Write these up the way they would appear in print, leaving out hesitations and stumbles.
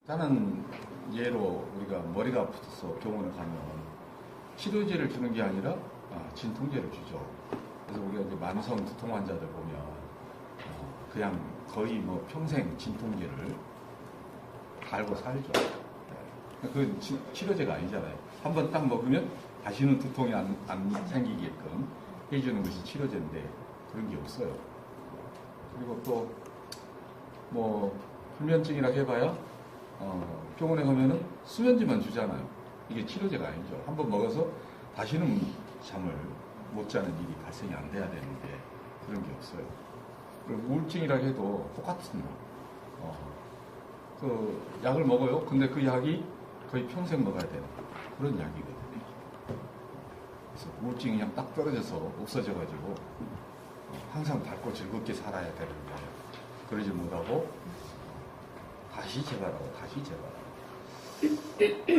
다른 예로 우리가 머리가 아파서 병원에 가면 치료제를 주는 게 아니라 진통제를 주죠. 그래서 우리가 이제 만성 두통 환자들 보면 그냥 거의 뭐 평생 진통제를 달고 살죠. 그 치료제가 아니잖아요. 한번 딱 먹으면 다시는 두통이 안 생기게끔 해주는 것이 치료제인데 그런 게 없어요. 그리고 또 뭐 불면증이라 해봐야 병원에 가면은 수면제만 주잖아요. 이게 치료제가 아니죠. 한번 먹어서 다시는 잠을 못 자는 일이 발생이 안 돼야 되는데 그런 게 없어요. 그리고 우울증이라 해도 똑같은 그 약을 먹어요. 근데 그 약이 거의 평생 먹어야 되는 그런 약이거든요. 그래서 우울증이 그냥 딱 떨어져서 없어져가지고 항상 밝고 즐겁게 살아야 되는데 그러지 못하고 다시 재발하고 다시 재발하고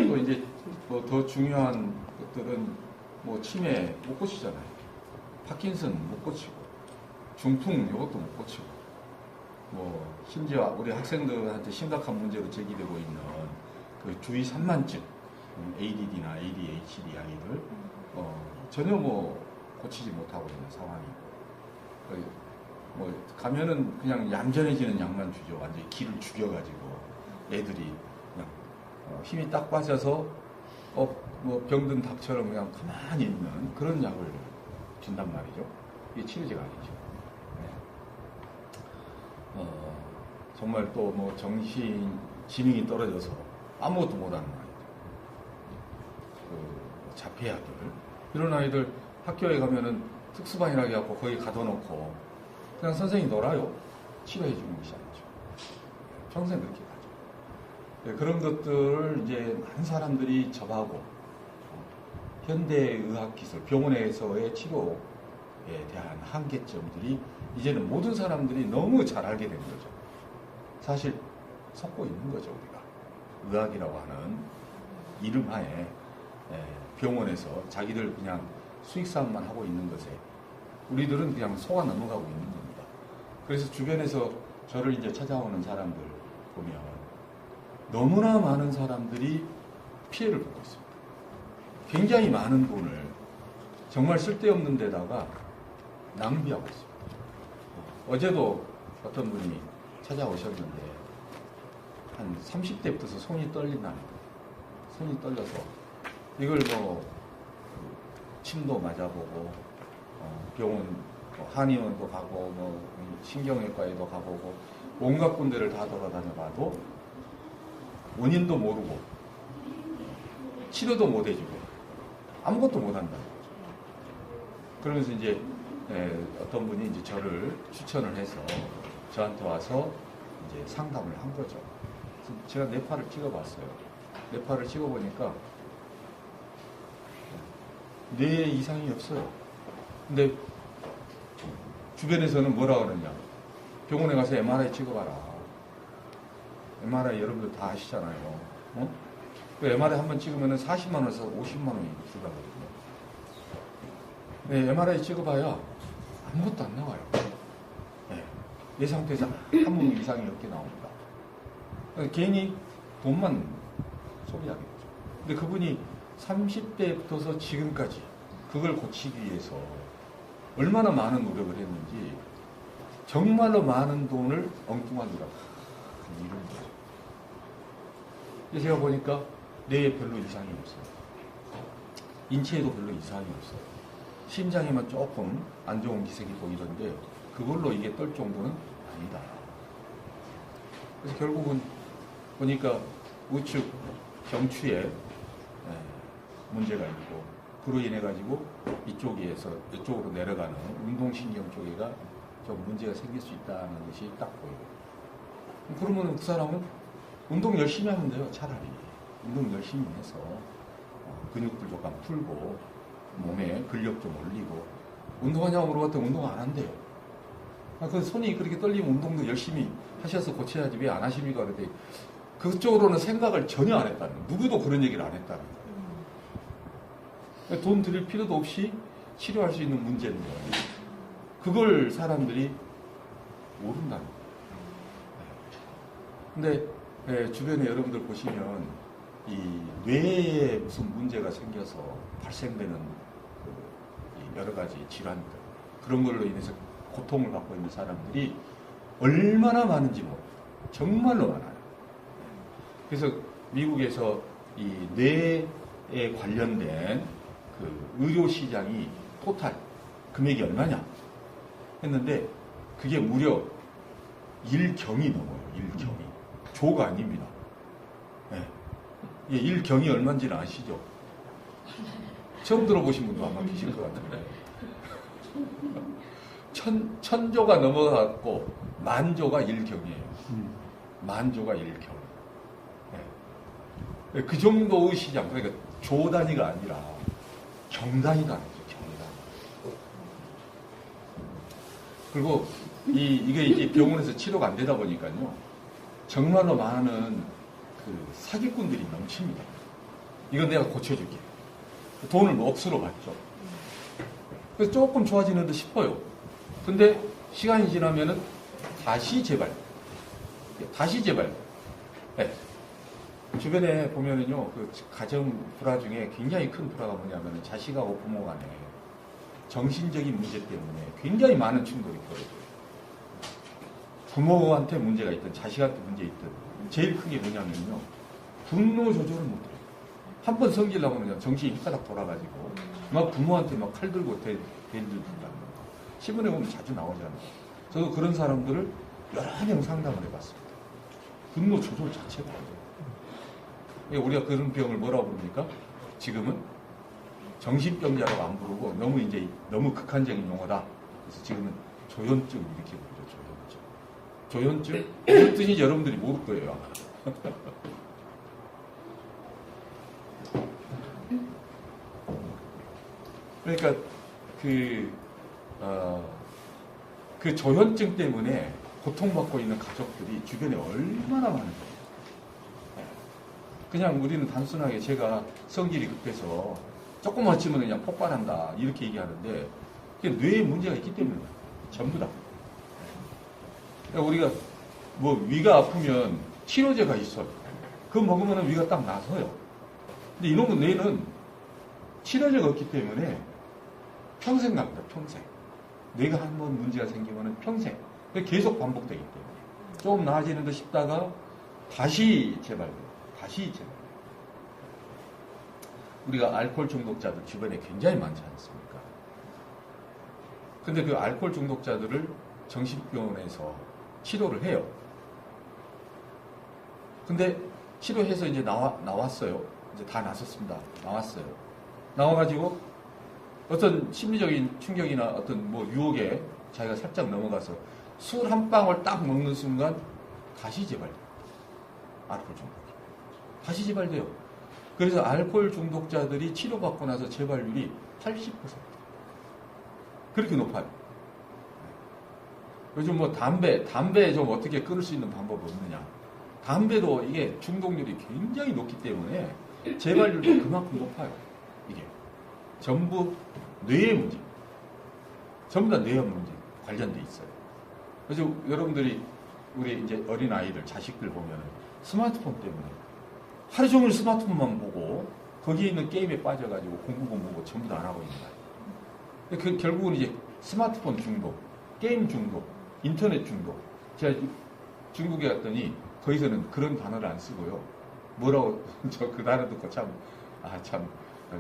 또 이제 뭐 더 중요한 것들은 뭐 치매 못 고치잖아요. 파킨슨 못 고치고 중풍 이것도 못 고치고 뭐 심지어 우리 학생들한테 심각한 문제로 제기되고 있는 그 주의 산만증 ADD나 ADHD 아이들 전혀 뭐 고치지 못하고 있는 상황이고 뭐 가면은 그냥 얌전해지는 약만 주죠. 완전히 기를 죽여가지고 애들이 그냥 힘이 딱 빠져서 뭐 병든 닭처럼 그냥 가만히 있는 그런 약을 준단 말이죠. 이게 치료제가 아니죠. 네. 정말 또 뭐 정신 지능이 떨어져서 아무것도 못하는 아이들, 그 자폐아들 이런 아이들 학교에 가면은 특수반이라 해갖고 거기 가둬놓고 그냥 선생님이 놀아요. 치료해 주는 것이 아니죠. 평생 그렇게 가죠. 네, 그런 것들을 이제 많은 사람들이 접하고 현대의학 기술, 병원에서의 치료에 대한 한계점들이 이제는 모든 사람들이 너무 잘 알게 된 거죠. 사실 속고 있는 거죠, 우리가. 의학이라고 하는 이름하에 병원에서 자기들 그냥 수익사업만 하고 있는 것에 우리들은 그냥 속아 넘어가고 있는 겁니다. 그래서 주변에서 저를 이제 찾아오는 사람들 보면 너무나 많은 사람들이 피해를 보고 있습니다. 굉장히 많은 돈을 정말 쓸데없는 데다가 낭비하고 있습니다. 어제도 어떤 분이 찾아오셨는데 한 30대부터 손이 떨린답니다. 손이 떨려서 이걸 뭐 침도 맞아보고 병원 한의원도 가고 뭐 신경외과에도 가보고 온갖 군데를 다 돌아다녀봐도 원인도 모르고 치료도 못 해주고 아무것도 못 한다. 그러면서 이제 어떤 분이 이제 저를 추천을 해서 저한테 와서 이제 상담을 한 거죠. 그래서 제가 뇌파를 찍어봤어요. 뇌파를 찍어보니까 뇌에 이상이 없어요. 근데 주변에서는 뭐라 그러냐. 병원에 가서 MRI 찍어봐라. MRI 여러분들 다 아시잖아요. 그 MRI 한번 찍으면 40만 원에서 50만 원이 들어가거든요. 네, MRI 찍어봐야 아무것도 안 나와요. 네, 내 상태에서 아무 이상이 없게 나옵니다. 괜히 돈만 소비하겠죠. 근데 그분이 30대부터서 지금까지 그걸 고치기 위해서 얼마나 많은 노력을 했는지 정말로 많은 돈을 엉뚱한 데다 이런 거죠. 제가 보니까 뇌에 별로 이상이 없어요. 인체에도 별로 이상이 없어요. 심장에만 조금 안 좋은 기색이 보이던데 그걸로 이게 떨 정도는 아니다. 그래서 결국은 보니까 우측 경추에 문제가 있고 그로 인해 가지고 이쪽으로 내려가는 운동신경 쪽에가 좀 문제가 생길 수 있다는 것이 딱 보여요. 그러면 그 사람은 운동 열심히 하면 돼요. 차라리 운동 열심히 해서 근육들 조금 풀고 몸에 근력 좀 올리고 운동하냐고 물어봤더니 운동 안 한대요. 그 손이 그렇게 떨리면 운동도 열심히 하셔서 고쳐야지 왜 안 하십니까? 그랬더니 그쪽으로는 생각을 전혀 안 했다는 거예요. 누구도 그런 얘기를 안 했다는 거예요. 돈 들일 필요도 없이 치료할 수 있는 문제인데 그걸 사람들이 모른다는 거예요. 근데 네, 주변에 여러분들 보시면 이 뇌에 무슨 문제가 생겨서 발생되는 이 여러 가지 질환들 그런 걸로 인해서 고통을 받고 있는 사람들이 얼마나 많은지 모릅니다. 정말로 많아요. 그래서 미국에서 이 뇌에 관련된 그 의료 시장이 토탈 금액이 얼마냐 했는데 그게 무려 1경이 넘어요. 1경이. 조가 아닙니다. 네. 1경이 얼마인지는 아시죠? 처음 들어보신 분도 아마 계실 것 같은데. 천조가 넘어갔고 만조가 1경이에요. 만조가 1경. 네. 그 정도의 시장, 그러니까 조 단위가 아니라 경 단위가 아니죠. 경 단위. 그리고 이게 이제 병원에서 치료가 안 되다 보니까요. 정말로 많은 그 사기꾼들이 넘칩니다. 이거 내가 고쳐줄게. 돈을 억수로 받죠. 그래서 조금 좋아지는 듯 싶어요. 근데 시간이 지나면은 다시 재발. 다시 재발. 네. 주변에 보면은요, 그 가정 불화 중에 굉장히 큰 불화가 뭐냐면은 자식하고 부모 간에 정신적인 문제 때문에 굉장히 많은 충돌이 벌어져요. 부모한테 문제가 있든 자식한테 문제 있든 제일 큰 게 뭐냐면요, 분노 조절을 못해요. 한 번 성질나고 그냥 정신이 휘가닥 돌아가지고 막 부모한테 막 칼 들고 대들고 신문에 보면 자주 나오잖아요. 저도 그런 사람들을 여러 명 상담을 해봤습니다. 분노 조절 자체가 안 돼요. 우리가 그런 병을 뭐라고 부릅니까? 지금은 정신병자라고 안 부르고 너무 극한적인 용어다. 그래서 지금은 조현증 이렇게 부르죠. 조현증. 무슨 뜻인지 여러분들이 모를 거예요. 아마. 그러니까 그 조현증 때문에 고통받고 있는 가족들이 주변에 얼마나 많은지. 그냥 우리는 단순하게 제가 성질이 급해서 조금만 치면 그냥 폭발한다 이렇게 얘기하는데 그게 뇌에 문제가 있기 때문에 전부 다. 그러니까 우리가 뭐 위가 아프면 치료제가 있어요. 그거 먹으면 위가 딱 나서요. 근데 이놈의 뇌는 치료제가 없기 때문에 평생 갑니다. 평생. 뇌가 한번 문제가 생기면 평생. 계속 반복되기 때문에 조금 나아지는 듯 싶다가 다시 재발돼요. 다시 재발. 우리가 알코올 중독자들 주변에 굉장히 많지 않습니까? 근데 그 알코올 중독자들을 정신병원에서 치료를 해요. 근데 치료해서 이제 나왔어요. 이제 다 나섰습니다. 나왔어요. 나와가지고 어떤 심리적인 충격이나 어떤 뭐 유혹에 자기가 살짝 넘어가서 술 한 방울 딱 먹는 순간 다시 재발돼요. 알코올 중독이. 다시 재발돼요. 그래서 알코올 중독자들이 치료받고 나서 재발률이 80%. 그렇게 높아요. 요즘 뭐 담배 좀 어떻게 끊을 수 있는 방법이 없느냐. 담배도 이게 중독률이 굉장히 높기 때문에 재발률도 그만큼 높아요. 이게. 전부 뇌의 문제. 전부 다 뇌의 문제 관련돼 있어요. 그래서 여러분들이 우리 이제 어린 아이들, 자식들 보면 스마트폰 때문에 하루 종일 스마트폰만 보고 거기에 있는 게임에 빠져가지고 공부 공부고 전부 다 안 하고 있는 거예요. 결국은 이제 스마트폰 중독, 게임 중독, 인터넷 중독. 제가 중국에 갔더니 거기서는 그런 단어를 안 쓰고요. 뭐라고 저 그 단어 듣고 참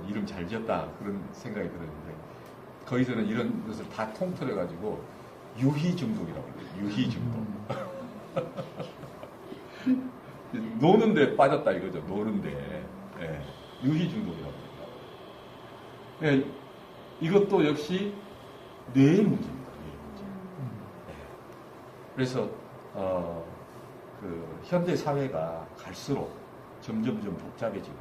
이름 잘 지었다 그런 생각이 들었는데 거기서는 이런 것을 다 통틀어가지고 유희 중독이라고 그래요. 유희 중독. 노는데 빠졌다 이거죠. 노는데. 예, 유희 중독이라고 합니다. 예, 이것도 역시 뇌의 문제입니다. 뇌의 문제. 예. 그래서 그 현대 사회가 갈수록 점점점 복잡해지고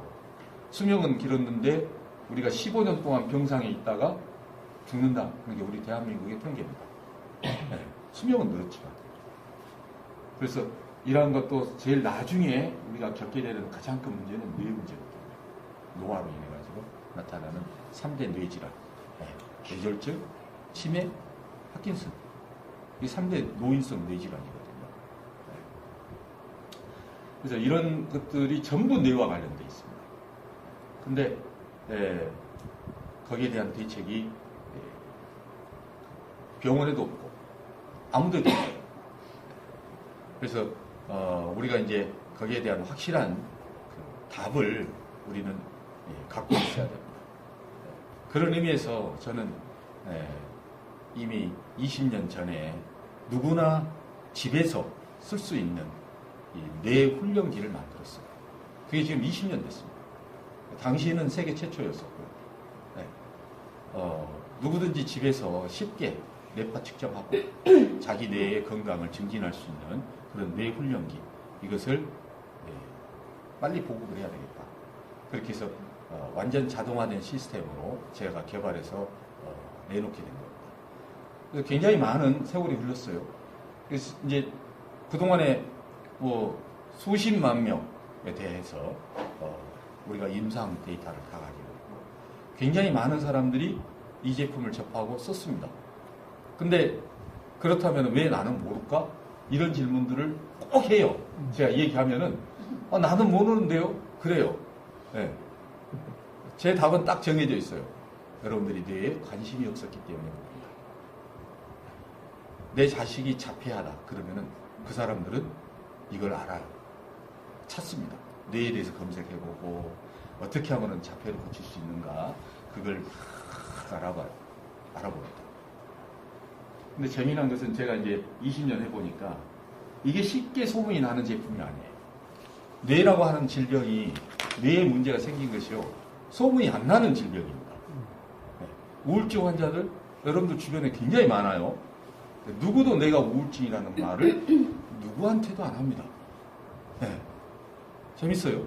수명은 길었는데 우리가 15년 동안 병상에 있다가 죽는다. 그게 우리 대한민국의 통계입니다. 예, 수명은 늘었지만. 그래서 이러한 것도 제일 나중에 우리가 겪게 되는 가장 큰 문제는 뇌 문제거든요. 노화로 인해 가지고 나타나는 3대 뇌질환, 뇌졸중, 치매, 파킨슨. 이 3대 노인성 뇌질환이거든요. 그래서 이런 것들이 전부 뇌와 관련되어 있습니다. 근데 거기에 대한 대책이 병원에도 없고 아무데도 없어요. 그래서 우리가 이제 거기에 대한 확실한 그 답을 우리는 갖고 있어야 됩니다. 그런 의미에서 저는 이미 20년 전에 누구나 집에서 쓸 수 있는 이 뇌 훈련기를 만들었어요. 그게 지금 20년 됐습니다. 당시에는 세계 최초였었고요. 누구든지 집에서 쉽게 뇌파 측정하고 자기 뇌의 건강을 증진할 수 있는 그런 뇌 훈련기, 이것을 빨리 보급을 해야 되겠다. 그렇게 해서 완전 자동화된 시스템으로 제가 개발해서 내놓게 된 겁니다. 그래서 굉장히 많은 세월이 흘렀어요. 그래서 이제 그동안에 뭐 수십만 명에 대해서 우리가 임상 데이터를 다 가지고 있고 굉장히 많은 사람들이 이 제품을 접하고 썼습니다. 근데 그렇다면 왜 나는 모를까? 이런 질문들을 꼭 해요. 제가 얘기하면은 나는 모르는데요? 그래요. 네. 제 답은 딱 정해져 있어요. 여러분들이 뇌에 관심이 없었기 때문에 모릅니다. 내 자식이 자폐하다 그러면은 그 사람들은 이걸 알아요. 찾습니다. 뇌에 대해서 검색해보고 어떻게 하면 자폐를 고칠 수 있는가 그걸 알아봅니다. 근데 재미난 것은 제가 이제 20년 해보니까 이게 쉽게 소문이 나는 제품이 아니에요. 뇌라고 하는 질병이 뇌에 문제가 생긴 것이요. 소문이 안 나는 질병입니다. 우울증 환자들 여러분들 주변에 굉장히 많아요. 누구도 내가 우울증이라는 말을 누구한테도 안 합니다. 네. 재밌어요.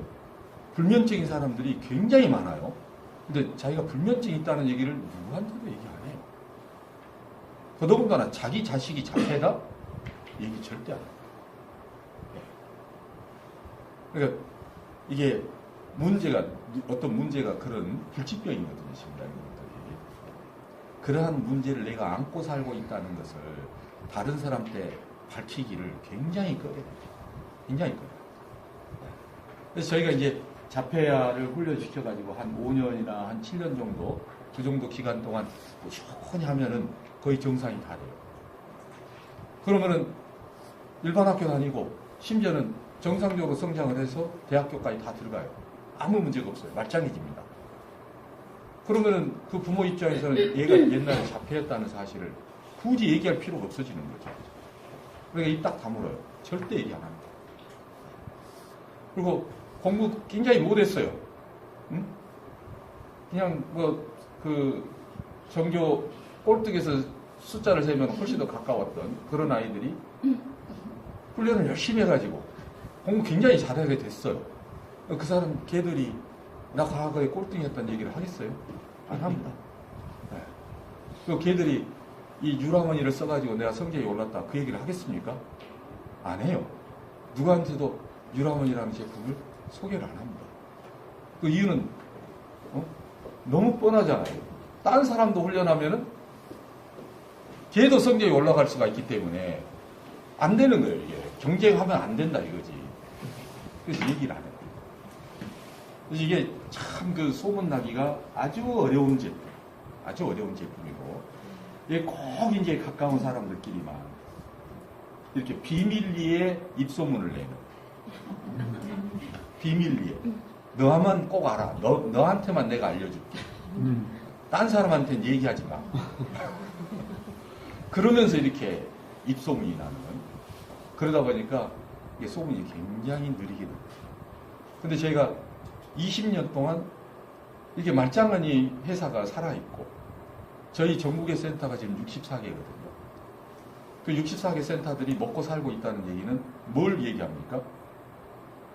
불면증인 사람들이 굉장히 많아요. 근데 자기가 불면증이 있다는 얘기를 누구한테도 얘기 안 해요. 더더군다나 자기 자식이 자폐다? 얘기 절대 안 해요. 네. 그러니까 이게 어떤 문제가 그런 불치병이거든요, 심장들이. 그러한 문제를 내가 안고 살고 있다는 것을 다른 사람한테 밝히기를 굉장히 꺼려요. 굉장히 꺼려요. 그래서 저희가 이제 자폐아를 훈련시켜가지고 한 5년이나 한 7년 정도, 그 정도 기간 동안 꾸준히 하면은 거의 정상이 다 돼요. 그러면은 일반 학교 다니고, 심지어는 정상적으로 성장을 해서 대학교까지 다 들어가요. 아무 문제가 없어요. 말짱해집니다. 그러면은 그 부모 입장에서는 얘가 옛날에 자폐였다는 사실을 굳이 얘기할 필요가 없어지는 거죠. 그러니까 입 딱 다물어요. 절대 얘기 안 합니다. 그리고 공부 굉장히 못했어요. 응? 그냥 전교 꼴등에서 숫자를 세면 훨씬 더 가까웠던 그런 아이들이 훈련을 열심히 해가지고 공부 굉장히 잘하게 됐어요. 그 사람 걔들이 나 과거에 꼴등이었다는 얘기를 하겠어요? 안 합니다. 네. 그리고 걔들이 이 유람원이를 써가지고 내가 성적이 올랐다 그 얘기를 하겠습니까? 안 해요. 누구한테도 유람원이라는 제품을 소개를 안 합니다. 그 이유는 너무 뻔하잖아요. 다른 사람도 훈련하면은 걔도 성적이 올라갈 수가 있기 때문에 안 되는 거예요. 이게 경쟁하면 안 된다 이거지. 그래서 얘기를 안 해요. 그래서 이게 참 그 소문나기가 아주 어려운 제품이고, 이게 꼭 이제 가까운 사람들끼리만 이렇게 비밀리에 입소문을 내는. 비밀리에. 너만 꼭 알아. 너한테만 내가 알려줄게. 딴 사람한테는 얘기하지 마. 그러면서 이렇게 입소문이 나는. 그러다 보니까 이게 소문이 굉장히 느리게 됩니다. 근데 저희가 20년 동안 이렇게 말짱하니 회사가 살아있고, 저희 전국의 센터가 지금 64개거든요. 그 64개 센터들이 먹고 살고 있다는 얘기는 뭘 얘기합니까?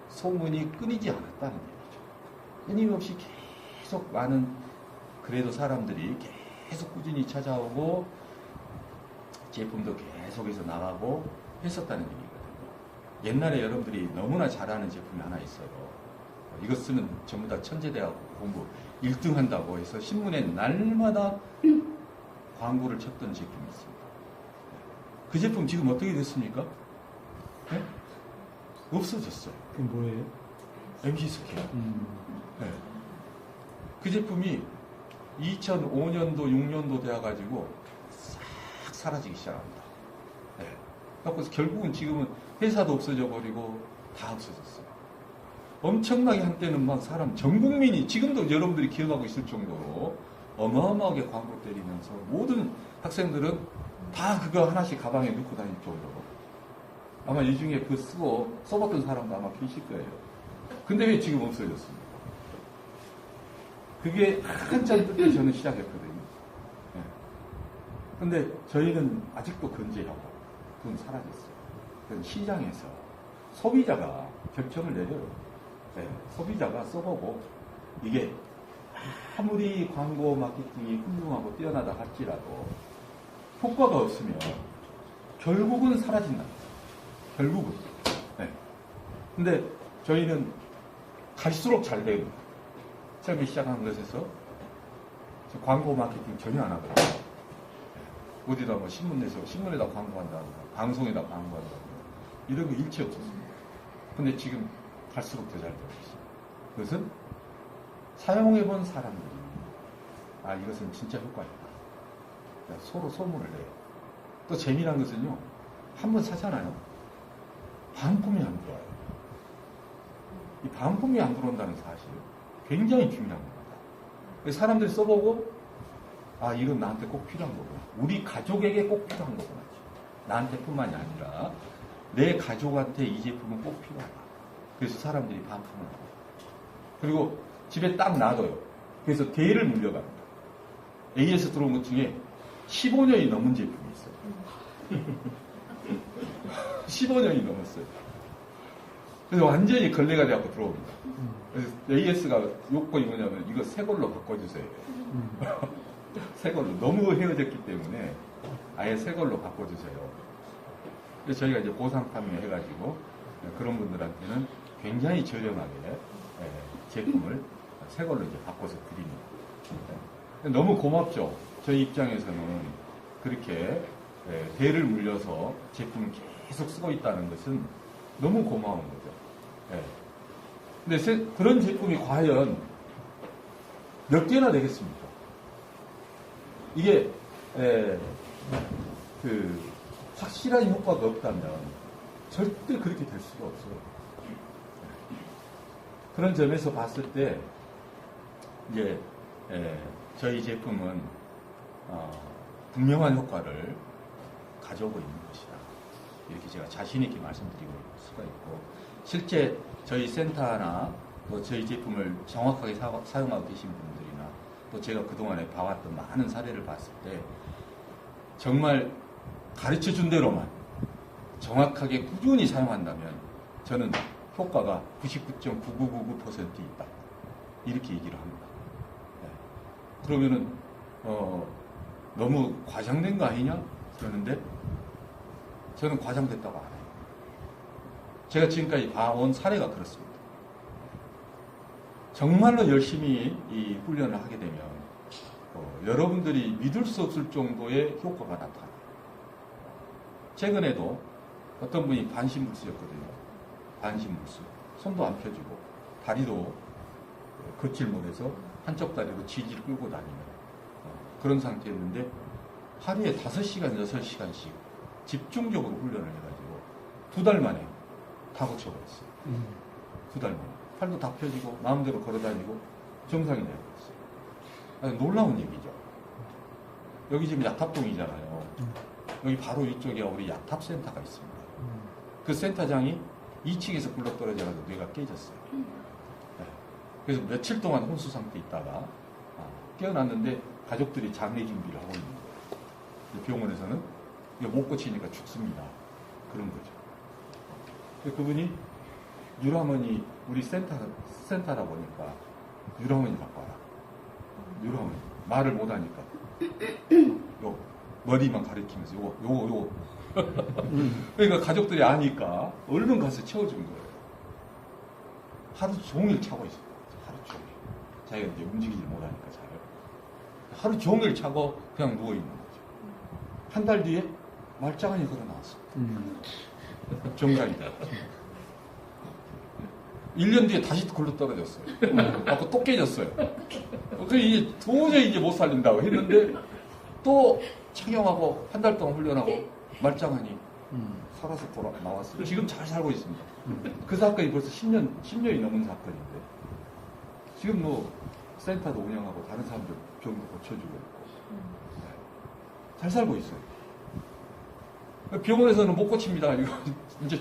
소문이 끊이지 않았다는 얘기죠. 끊임없이 계속 많은 그래도 사람들이 계속 꾸준히 찾아오고 제품도 계속해서 나가고 했었다는 얘기거든요. 옛날에 여러분들이 너무나 잘 아는 제품이 하나 있어요. 이거 쓰면 전부 다 천재대학 공부 1등 한다고 해서 신문에 날마다 광고를 쳤던 제품이 있습니다. 그 제품 지금 어떻게 됐습니까? 네? 없어졌어요. 그게 뭐예요? MC 스퀘어. 네. 그 제품이 2005년도, 6년도 되어가지고 싹 사라지기 시작합니다. 네. 그래서 결국은 지금은 회사도 없어져 버리고 다 없어졌어요. 엄청나게 한때는 막 사람, 전 국민이, 지금도 여러분들이 기억하고 있을 정도로 어마어마하게 광고 때리면서 모든 학생들은 다 그거 하나씩 가방에 넣고 다닐 정도로. 아마 이 중에 그 써봤던 사람도 아마 계실 거예요. 근데 왜 지금 없어졌습니까? 그게 한참 뜰 때 저는 시작했거든요. 네. 근데 저희는 아직도 건재하고 그건 사라졌어요. 그건 시장에서 소비자가 결정을 내려요. 네. 소비자가 써보고 이게 아무리 광고 마케팅이 훌륭하고 뛰어나다 할지라도 효과가 없으면 결국은 사라진다. 결국은. 네. 근데 저희는 갈수록 잘 됩니다. 처음에 시작한 것에서 광고 마케팅 전혀 안 하거든요. 네. 어디다 뭐 신문에다 광고한다고, 방송에다 광고한다고 이런 거 일체 없었습니다. 근데 지금 갈수록 더 잘 되고 있어요. 그것은 사용해본 사람들이 이것은 진짜 효과있다. 서로 소문을 내요. 또 재미난 것은요, 한번 사잖아요. 반품이 안 들어와요. 이 반품이 안 들어온다는 사실 굉장히 중요한 겁니다. 사람들이 써보고 이건 나한테 꼭 필요한 거구나. 우리 가족에게 꼭 필요한 거구나. 나한테뿐만이 아니라 내 가족한테 이 제품은 꼭 필요하다. 그래서 사람들이 반품을 하고 그리고 집에 딱 놔둬요. 그래서 대를 물려갑니다. AS 들어온 것 중에 15년이 넘은 제품이 있어요. 15년이 넘었어요. 그래서 완전히 걸레가 돼갖고 들어옵니다. 그래서 AS가 요건이 뭐냐면 이거 새 걸로 바꿔주세요. 새 걸로. 너무 헤어졌기 때문에 아예 새 걸로 바꿔주세요. 그래서 저희가 이제 보상 판매 해가지고 그런 분들한테는 굉장히 저렴하게 제품을 새 걸로 이제 바꿔서 드립니다. 너무 고맙죠. 저희 입장에서는 그렇게 대를 물려서 제품을 계속 쓰고 있다는 것은 너무 고마운 거죠. 근데 그런 제품이 과연 몇 개나 되겠습니까? 이게 확실한 효과가 없다면 절대 그렇게 될 수가 없어요. 그런 점에서 봤을 때 이제 저희 제품은 분명한 효과를 가져오고 있는 것이다. 이렇게 제가 자신 있게 말씀드리고 있을 수가 있고, 실제 저희 센터나 또 저희 제품을 정확하게 사용하고 계신 분들이나 또 제가 그동안에 봐왔던 많은 사례를 봤을 때 정말 가르쳐 준 대로만 정확하게 꾸준히 사용한다면 저는 효과가 99.9999% 있다. 이렇게 얘기를 합니다. 그러면은 너무 과장된 거 아니냐? 그러는데 저는 과장됐다고 안 해요. 제가 지금까지 봐온 사례가 그렇습니다. 정말로 열심히 이 훈련을 하게 되면 여러분들이 믿을 수 없을 정도의 효과가 나타나요. 최근에도 어떤 분이 반신불수였거든요. 반신불수. 손도 안 펴지고 다리도 걷질 못해서 한쪽 다리로 질질 끌고 다니는 그런 상태였는데 하루에 5시간, 6시간씩 집중적으로 훈련을 해가지고 2달 만에 다 고쳐버렸어요. 2달 만에. 팔도 다 펴지고 마음대로 걸어다니고 정상이 되어버렸어요. 놀라운 얘기죠. 여기 지금 약탑동이잖아요. 여기 바로 이쪽에 우리 약탑센터가 있습니다. 그 센터장이 2층에서 굴러떨어져가지고 뇌가 깨졌어요. 그래서 며칠 동안 혼수 상태에 있다가 깨어났는데 가족들이 장례 준비를 하고 있는 거예요. 병원에서는 이거 못 고치니까 죽습니다. 그런 거죠. 그분이 유라머니, 우리 센터라 보니까 유라머니 갖고 와라. 유라머니. 말을 못하니까. 요 머리만 가리키면서 요거. 그러니까 가족들이 아니까 얼른 가서 채워준 거예요. 하루 종일 차고 있어요. 하루 종일. 자기가 이제 움직이지 못하니까 자요. 하루 종일 차고 그냥 누워있는 거죠. 한 달 뒤에 말짱하니 걸어 나왔어. 정갈이 되었죠. 1년 뒤에 다시 굴러 떨어졌어요. 그래서 또 깨졌어요. 그 이게 도저히 이제 못 살린다고 했는데 또 착용하고 한 달 동안 훈련하고 말짱하니 살아서 나왔어요. 지금 잘 살고 있습니다. 그 사건이 벌써 10년이 넘은 사건인데 지금 뭐 센터도 운영하고 다른 사람들 병도 고쳐주고 있고 잘 살고 있어요. 병원에서는 못 고칩니다. 이거 이제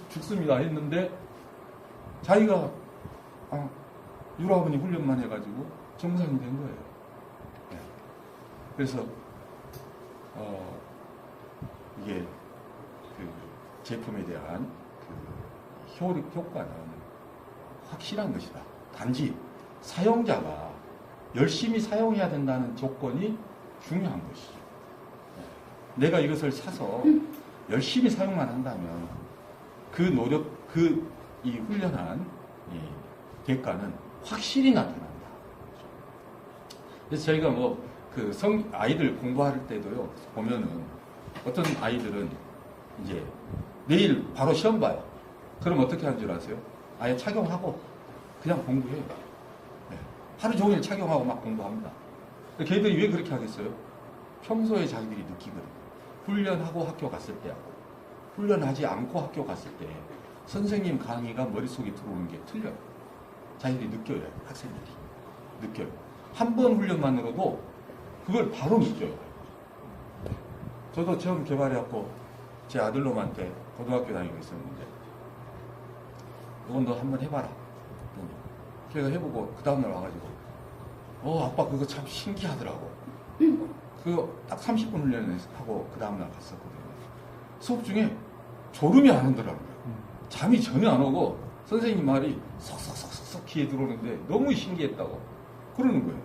죽습니다 했는데 자기가 유라버니 훈련만 해가지고 정상이 된 거예요. 네. 그래서 이게 그 제품에 대한 그 효과는 확실한 것이다. 단지 사용자가 열심히 사용해야 된다는 조건이 중요한 것이죠. 내가 이것을 사서 열심히 사용만 한다면 그 노력, 이 훈련한 이 대가는 확실히 나타난다. 그래서 저희가 아이들 공부할 때도요, 보면은 어떤 아이들은 이제 내일 바로 시험 봐요. 그럼 어떻게 하는 줄 아세요? 아예 착용하고 그냥 공부해요. 네. 하루 종일 착용하고 막 공부합니다. 걔들이 왜 그렇게 하겠어요? 평소에 자기들이 느끼거든요. 훈련하고 학교 갔을 때하고 훈련하지 않고 학교 갔을 때 선생님 강의가 머릿속에 들어오는 게 틀려요. 자기들이 느껴요. 학생들이 느껴요. 한 번 훈련만으로도 그걸 바로 느껴요. 저도 처음 개발해갖고 제 아들놈한테 고등학교 다니고 있었는데 이건 너 한번 해봐라. 걔가 해보고 그 다음날 와가지고 아빠 그거 참 신기하더라고. 그거 딱 30분 훈련하고 그 다음날 갔었거든요. 수업 중에 졸음이 안 오더라고요. 잠이 전혀 안 오고 선생님 말이 쏙쏙쏙쏙 귀에 들어오는데 너무 신기했다고 그러는 거예요.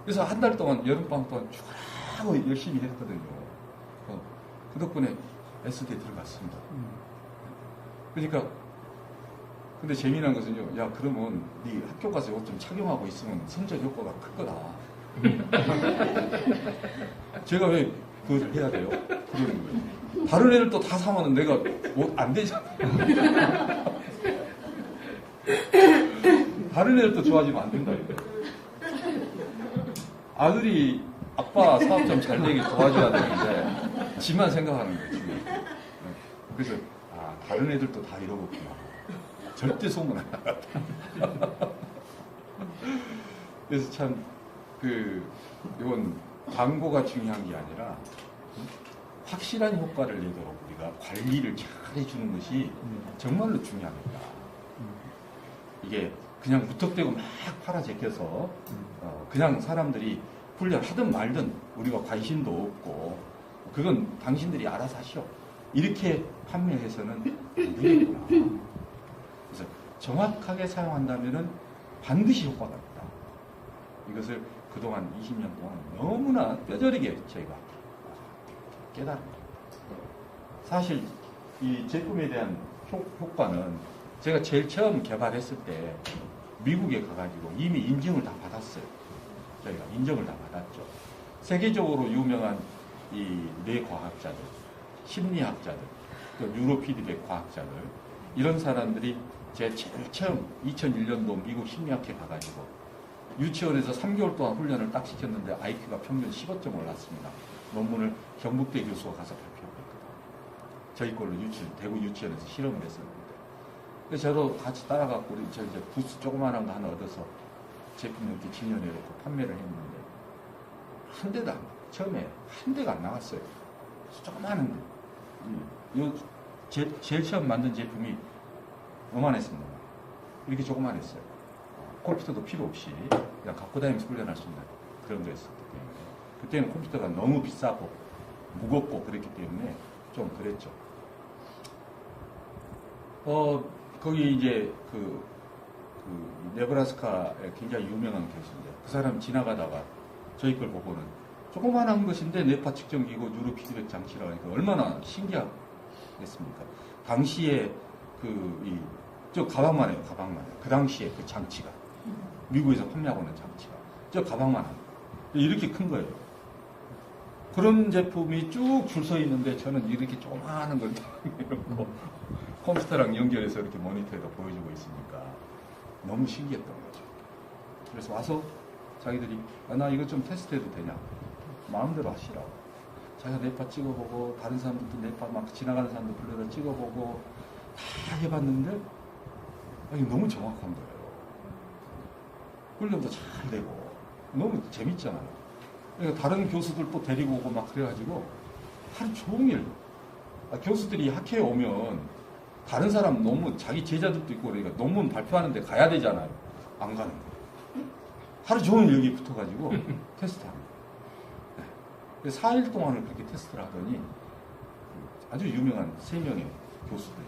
그래서 한 달 동안 여름방학 동안 죽으라고 열심히 했거든요. 그 덕분에 S대에 들어갔습니다. 그러니까 근데 재미난 것은요. 야 그러면 네 학교 가서 이거 좀 착용하고 있으면 선전 효과가 클 거다. 제가 왜 그걸 해야 돼요? 그러는 거예요. 다른 애들 또 다 사면은 내가 뭐 안 되잖아. 다른 애들도 좋아지면 안 된다. 이거. 아들이 아빠 사업 좀 잘 되게 도와줘야 되는데 지만 생각하는 거예요. 지금. 그래서 다른 애들도 다 이러고있구나. 절대 소문 안 나갔다. 그래서 참 이건 광고가 중요한 게 아니라 확실한 효과를 내도록 우리가 관리를 잘 해주는 것이 정말로 중요합니다. 이게 그냥 무턱대고 막 팔아제껴서 그냥 사람들이 훈련하든 말든 우리가 관심도 없고 그건 당신들이 알아서 하시오. 이렇게 판매해서는 안 되겠구나. 그래서 정확하게 사용한다면 반드시 효과가 있다. 이것을 그동안 20년 동안 너무나 뼈저리게 저희가 깨달았습니다. 사실 이 제품에 대한 효과는 제가 제일 처음 개발했을 때 미국에 가가지고 이미 인증을 다 받았어요. 저희가 인정을 다 받았죠. 세계적으로 유명한 이 뇌과학자들, 심리학자들, 또 뉴로피드백 과학자들 이런 사람들이 제가 제일 처음 2001년도 미국 심리학회 가가지고 유치원에서 3개월 동안 훈련을 딱 시켰는데 IQ가 평균 15점 올랐습니다. 논문을 경북대 교수가 가서 발표했거든요. 저희 걸로 대구 유치원에서 실험을 했었는데. 그래서 저도 같이 따라가고 이제 부스 조그만한 거 하나 얻어서 제품 이렇게 진열해놓고 판매를 했는데 한 대도 처음에 한 대가 안 나갔어요. 조그만한데. 제일 처음 만든 제품이 요만했습니다. 이렇게 조그만했어요. 컴퓨터도 필요 없이 그냥 갖고 다니면서 훈련할 수 있는 그런 거였었기 때문에 그때는 컴퓨터가 너무 비싸고 무겁고 그랬기 때문에 좀 그랬죠. 거기 이제 네브라스카에 굉장히 유명한 교수인데 그 사람 지나가다가 저희 걸 보고는 조그만한 것인데 뇌파 측정기고 뉴로 피드백 장치라고 하니까 얼마나 신기하겠습니까? 당시에 저 가방만 해요, 가방만. 그 당시에 그 장치가. 미국에서 판매하고 있는 장치가. 저 가방만 합니다. 이렇게 큰 거예요. 그런 제품이 쭉 줄 서 있는데 저는 이렇게 조그마한 걸 이렇게 컴퓨터랑 연결해서 이렇게 모니터에다 보여주고 있으니까 너무 신기했던 거죠. 그래서 와서 자기들이 나 이거 좀 테스트해도 되냐? 마음대로 하시라고. 자기가 뇌파 찍어보고 다른 사람들도 뇌파 막 지나가는 사람도 불러다 찍어보고 다 해봤는데 이게 너무 정확한 거예요. 훈련도 잘 되고 너무 재밌잖아요. 그러니까 다른 교수들 또 데리고 오고 막 그래가지고 하루 종일 교수들이 학회에 오면 다른 사람 논문 자기 제자들도 있고 그러니까 논문 발표하는데 가야 되잖아요. 안 가는 거예요. 하루 종일 여기 붙어가지고 테스트합니다. 네. 4일 동안을 그렇게 테스트를 하더니 아주 유명한 3명의 교수들이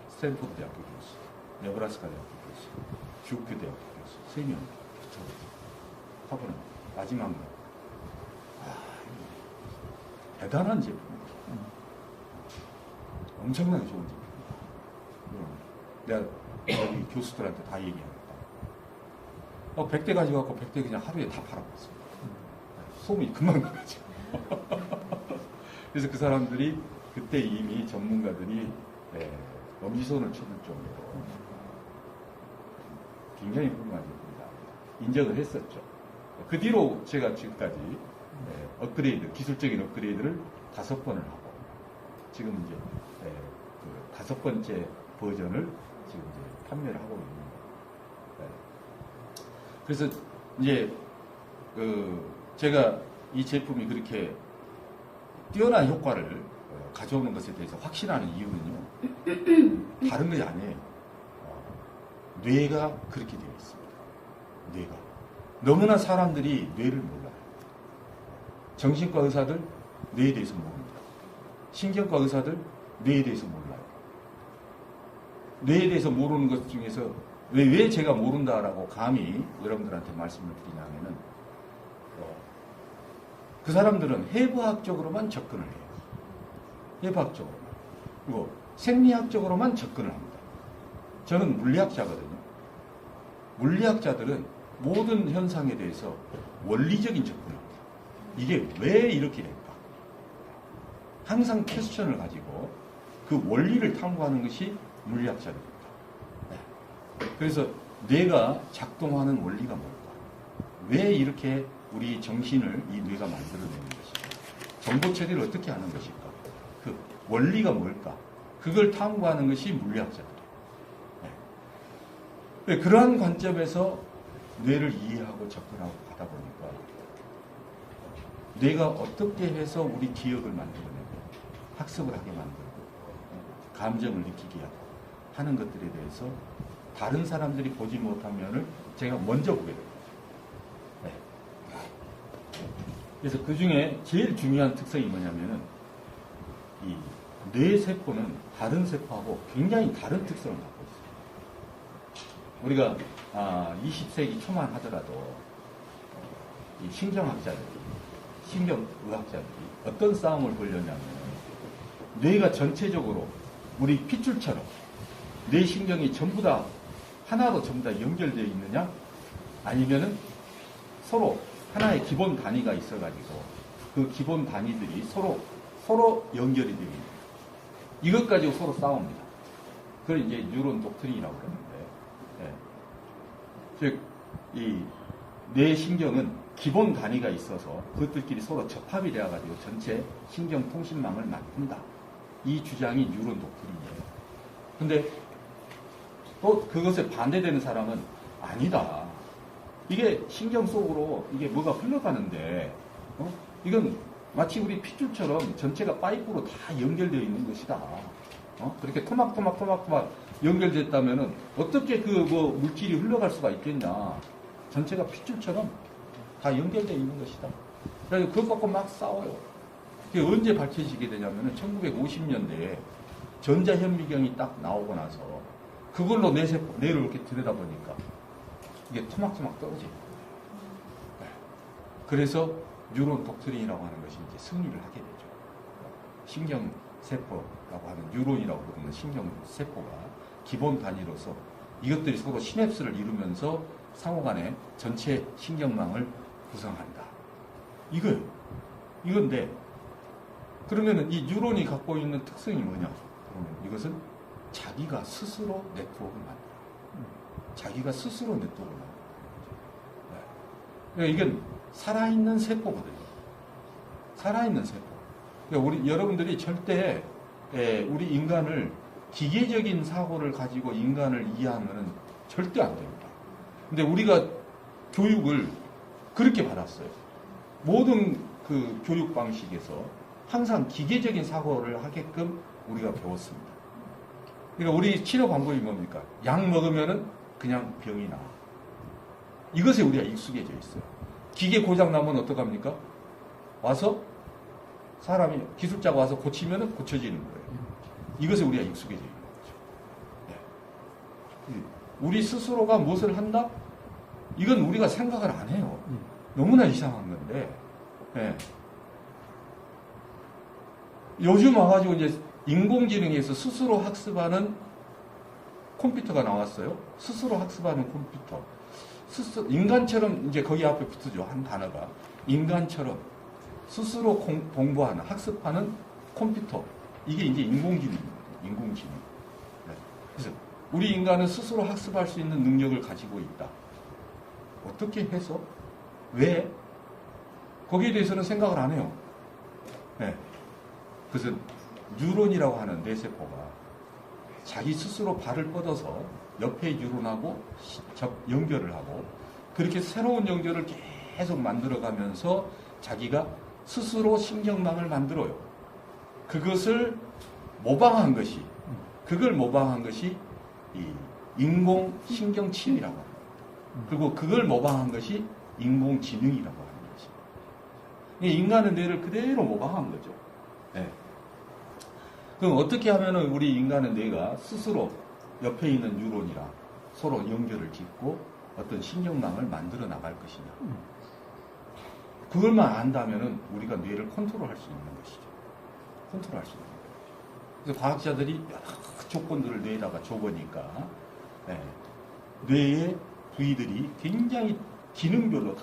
스탠포드 대학교 교수, 네브라스카 대학교 교수, 듀크 대학교 교수 3명 붙어가지고 화보는 마지막 날 대단한 제품입니다. 엄청나게 좋은 제품입니다. 내가 여기 교수들한테 다 얘기하겠다. 100대 가져갖고 100대 그냥 하루에 다 팔아버렸습니다. 소문이 금방 나가죠. 그래서 그 사람들이 그때 이미 전문가들이 엄지손을 쳐줄 정도로 굉장히 훌륭한 제품이다. 인정을 했었죠. 그 뒤로 제가 지금까지 업그레이드, 기술적인 업그레이드를 5번을 하고 지금 이제 그 5번째 버전을 지금 이제 판매를 하고 있는 거예요. 그래서 이제 제가 이 제품이 그렇게 뛰어난 효과를 가져오는 것에 대해서 확신하는 이유는요. 다른 것이 아니에요. 뇌가 그렇게 되어 있습니다. 뇌가. 너무나 사람들이 뇌를 몰라요. 정신과 의사들 뇌에 대해서 모릅니다. 신경과 의사들 뇌에 대해서 몰라요. 뇌에 대해서 모르는 것 중에서 왜 제가 모른다라고 감히 여러분들한테 말씀을 드리냐면은 그 사람들은 해부학적으로만 접근을 해요. 해부학적으로만. 그리고 생리학적으로만 접근을 합니다. 저는 물리학자거든요. 물리학자들은 모든 현상에 대해서 원리적인 접근을 합니다. 이게 왜 이렇게 될까? 항상 퀘스천을 가지고 그 원리를 탐구하는 것이 물리학자들입니다. 네. 그래서 뇌가 작동하는 원리가 뭘까? 왜 이렇게 우리 정신을 이 뇌가 만들어내는 것일까? 정보 처리를 어떻게 하는 것일까? 그 원리가 뭘까? 그걸 탐구하는 것이 물리학자들이에요. 네. 그러한 관점에서 뇌를 이해하고 접근하고 가다 보니까 뇌가 어떻게 해서 우리 기억을 만들어내고 학습을 하게 만들고 감정을 느끼게 하고 하는 것들에 대해서 다른 사람들이 보지 못한 면을 제가 먼저 보게 됩니다. 네. 그래서 그 중에 제일 중요한 특성이 뭐냐면은 이 뇌세포는 다른 세포하고 굉장히 다른 특성을 갖고 있어요. 우리가 20세기 초만 하더라도 이 신경학자들이, 신경의학자들이 어떤 싸움을 벌였냐면 뇌가 전체적으로 우리 핏줄처럼 뇌 신경이 전부 다 하나로 전부 다 연결되어 있느냐 아니면은 서로 하나의 기본 단위가 있어가지고 그 기본 단위들이 서로 연결이 되어 있는 이것 가지고 서로 싸웁니다. 그걸 이제 뉴런 독트린이라고 그러는데 즉 이 뇌 신경은 기본 단위가 있어서 그것들끼리 서로 접합이 되어가지고 전체 신경 통신망을 만든다. 이 주장이 뉴런 독트린이에요. 근데 또 그것에 반대되는 사람은 아니다. 이게 신경 속으로 이게 뭐가 흘러가는데 이건 마치 우리 핏줄처럼 전체가 파이프로 다 연결되어 있는 것이다. 그렇게 토막토막 연결됐다면은 어떻게 그 물질이 흘러갈 수가 있겠냐. 전체가 핏줄처럼 다 연결되어 있는 것이다. 그래서 그것 갖고 막 싸워요. 그게 언제 밝혀지게 되냐면은 1950년대에 전자현미경이 딱 나오고 나서 그걸로 뇌를 이렇게 들여다보니까 이게 토막토막 떨어져요. 그래서 뉴런 독트린이라고 하는 것이 이제 승리를 하게 되죠. 신경세포라고 하는 뉴런이라고 부르는 신경세포가 기본 단위로서 이것들이 서로 시냅스를 이루면서 상호간에 전체 신경망을 구성한다. 이거예요. 이건데 그러면은 이 뉴런이 갖고 있는 특성이 뭐냐? 그러면 이것은 자기가 스스로 네트워크를 만들어요. 자기가 스스로 네트워크를 만들어요. 네. 이건 살아있는 세포거든요. 살아있는 세포. 그러니까 우리 여러분들이 절대 우리 인간을 기계적인 사고를 가지고 인간을 이해하면 절대 안 됩니다. 근데 우리가 교육을 그렇게 받았어요. 모든 그 교육 방식에서 항상 기계적인 사고를 하게끔 우리가 배웠습니다. 그러니까 우리 치료 방법이 뭡니까? 약 먹으면은 그냥 병이 나. 이것에 우리가 익숙해져 있어요. 기계 고장 나면 어떡합니까? 와서 사람이 기술자가 와서 고치면은 고쳐지는 거예요. 이것에 우리가 익숙해져 있는 거죠. 네. 우리 스스로가 무엇을 한다? 이건 우리가 생각을 안 해요. 너무나 이상한 건데. 네. 요즘 와가지고 이제 인공지능에서 스스로 학습하는 컴퓨터가 나왔어요. 스스로 학습하는 컴퓨터. 인간처럼 이제 거기 앞에 붙어죠. 한 단어가. 인간처럼 스스로 공부하는, 학습하는 컴퓨터. 이게 이제 인공지능입니다. 인공지능. 네. 그래서 우리 인간은 스스로 학습할 수 있는 능력을 가지고 있다. 어떻게 해서? 왜? 거기에 대해서는 생각을 안 해요. 네. 그것은 뉴런이라고 하는 뇌세포가 자기 스스로 발을 뻗어서 옆에 뉴런하고 연결을 하고 그렇게 새로운 연결을 계속 만들어가면서 자기가 스스로 신경망을 만들어요. 그것을 모방한 것이 이 인공신경치유라고 합니다. 그리고 그걸 모방한 것이 인공지능이라고 하는 것이. 인간의 뇌를 그대로 모방한 거죠. 네. 그럼 어떻게 하면 우리 인간의 뇌가 스스로 옆에 있는 뉴런이랑 서로 연결을 짓고 어떤 신경망을 만들어 나갈 것이냐. 그걸만 안다면 우리가 뇌를 컨트롤할 수 있는 것이죠. 컨트롤할 수 있는 거죠. 그래서 과학자들이 여러 조건들을 뇌에다가 줘보니까 네. 뇌의 부위들이 굉장히 기능별로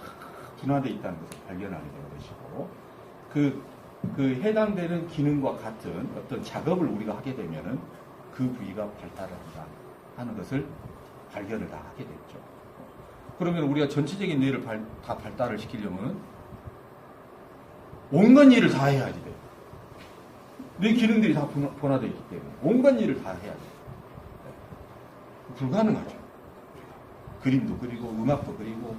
분화되어 있다는 것을 발견하게 된 것이고 그 해당되는 기능과 같은 어떤 작업을 우리가 하게 되면은 그 부위가 발달을 한다 하는 것을 발견을 다 하게 됐죠. 그러면 우리가 전체적인 뇌를 다 발달을 시키려면은 온갖 일을 다 해야지 돼요. 뇌 기능들이 다 분화되어 있기 때문에 온갖 일을 다 해야 돼요. 불가능하죠. 그림도 그리고 음악도 그리고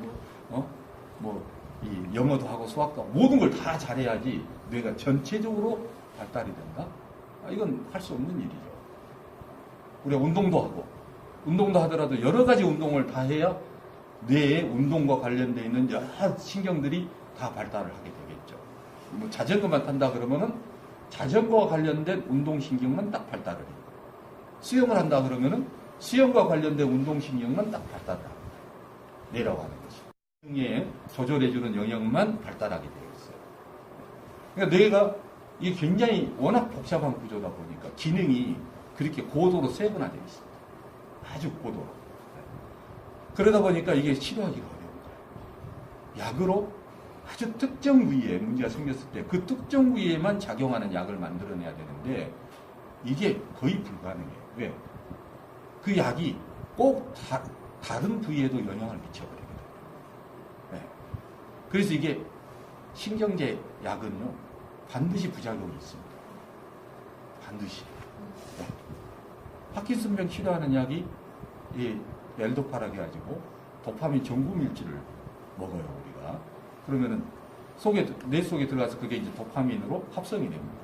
이 영어도 하고 수학도 하고 모든 걸 다 잘해야지 뇌가 전체적으로 발달이 된다? 이건 할 수 없는 일이죠. 우리가 운동도 하더라도 여러 가지 운동을 다 해야 뇌의 운동과 관련되어 있는 여러 신경들이 다 발달을 하게 되겠죠. 뭐 자전거만 탄다 그러면은 자전거와 관련된 운동신경만 딱 발달을 해요. 수영을 한다 그러면은 수영과 관련된 운동신경만 딱 발달을 합니다. 뇌라고 하는 것이. 뇌에 조절해주는 영역만 발달하게 되어 있어요. 그러니까 뇌가 이게 굉장히 워낙 복잡한 구조다 보니까 기능이 그렇게 고도로 세분화되어 있습니다. 아주 고도로. 그러다 보니까 이게 치료하기가 어려운 거예요. 약으로 아주 특정 부위에 문제가 생겼을 때 그 특정 부위에만 작용하는 약을 만들어내야 되는데 이게 거의 불가능해요. 왜? 그 약이 꼭 다른 부위에도 영향을 미쳐버리거든요. 네. 그래서 이게 신경제 약은요 반드시 부작용이 있습니다. 반드시. 네. 파킨슨병 치료하는 약이 이 엘도파라고 해가지고 도파민 전구물질을 먹어요 우리가. 그러면은 뇌 속에 들어가서 그게 이제 도파민으로 합성이 됩니다.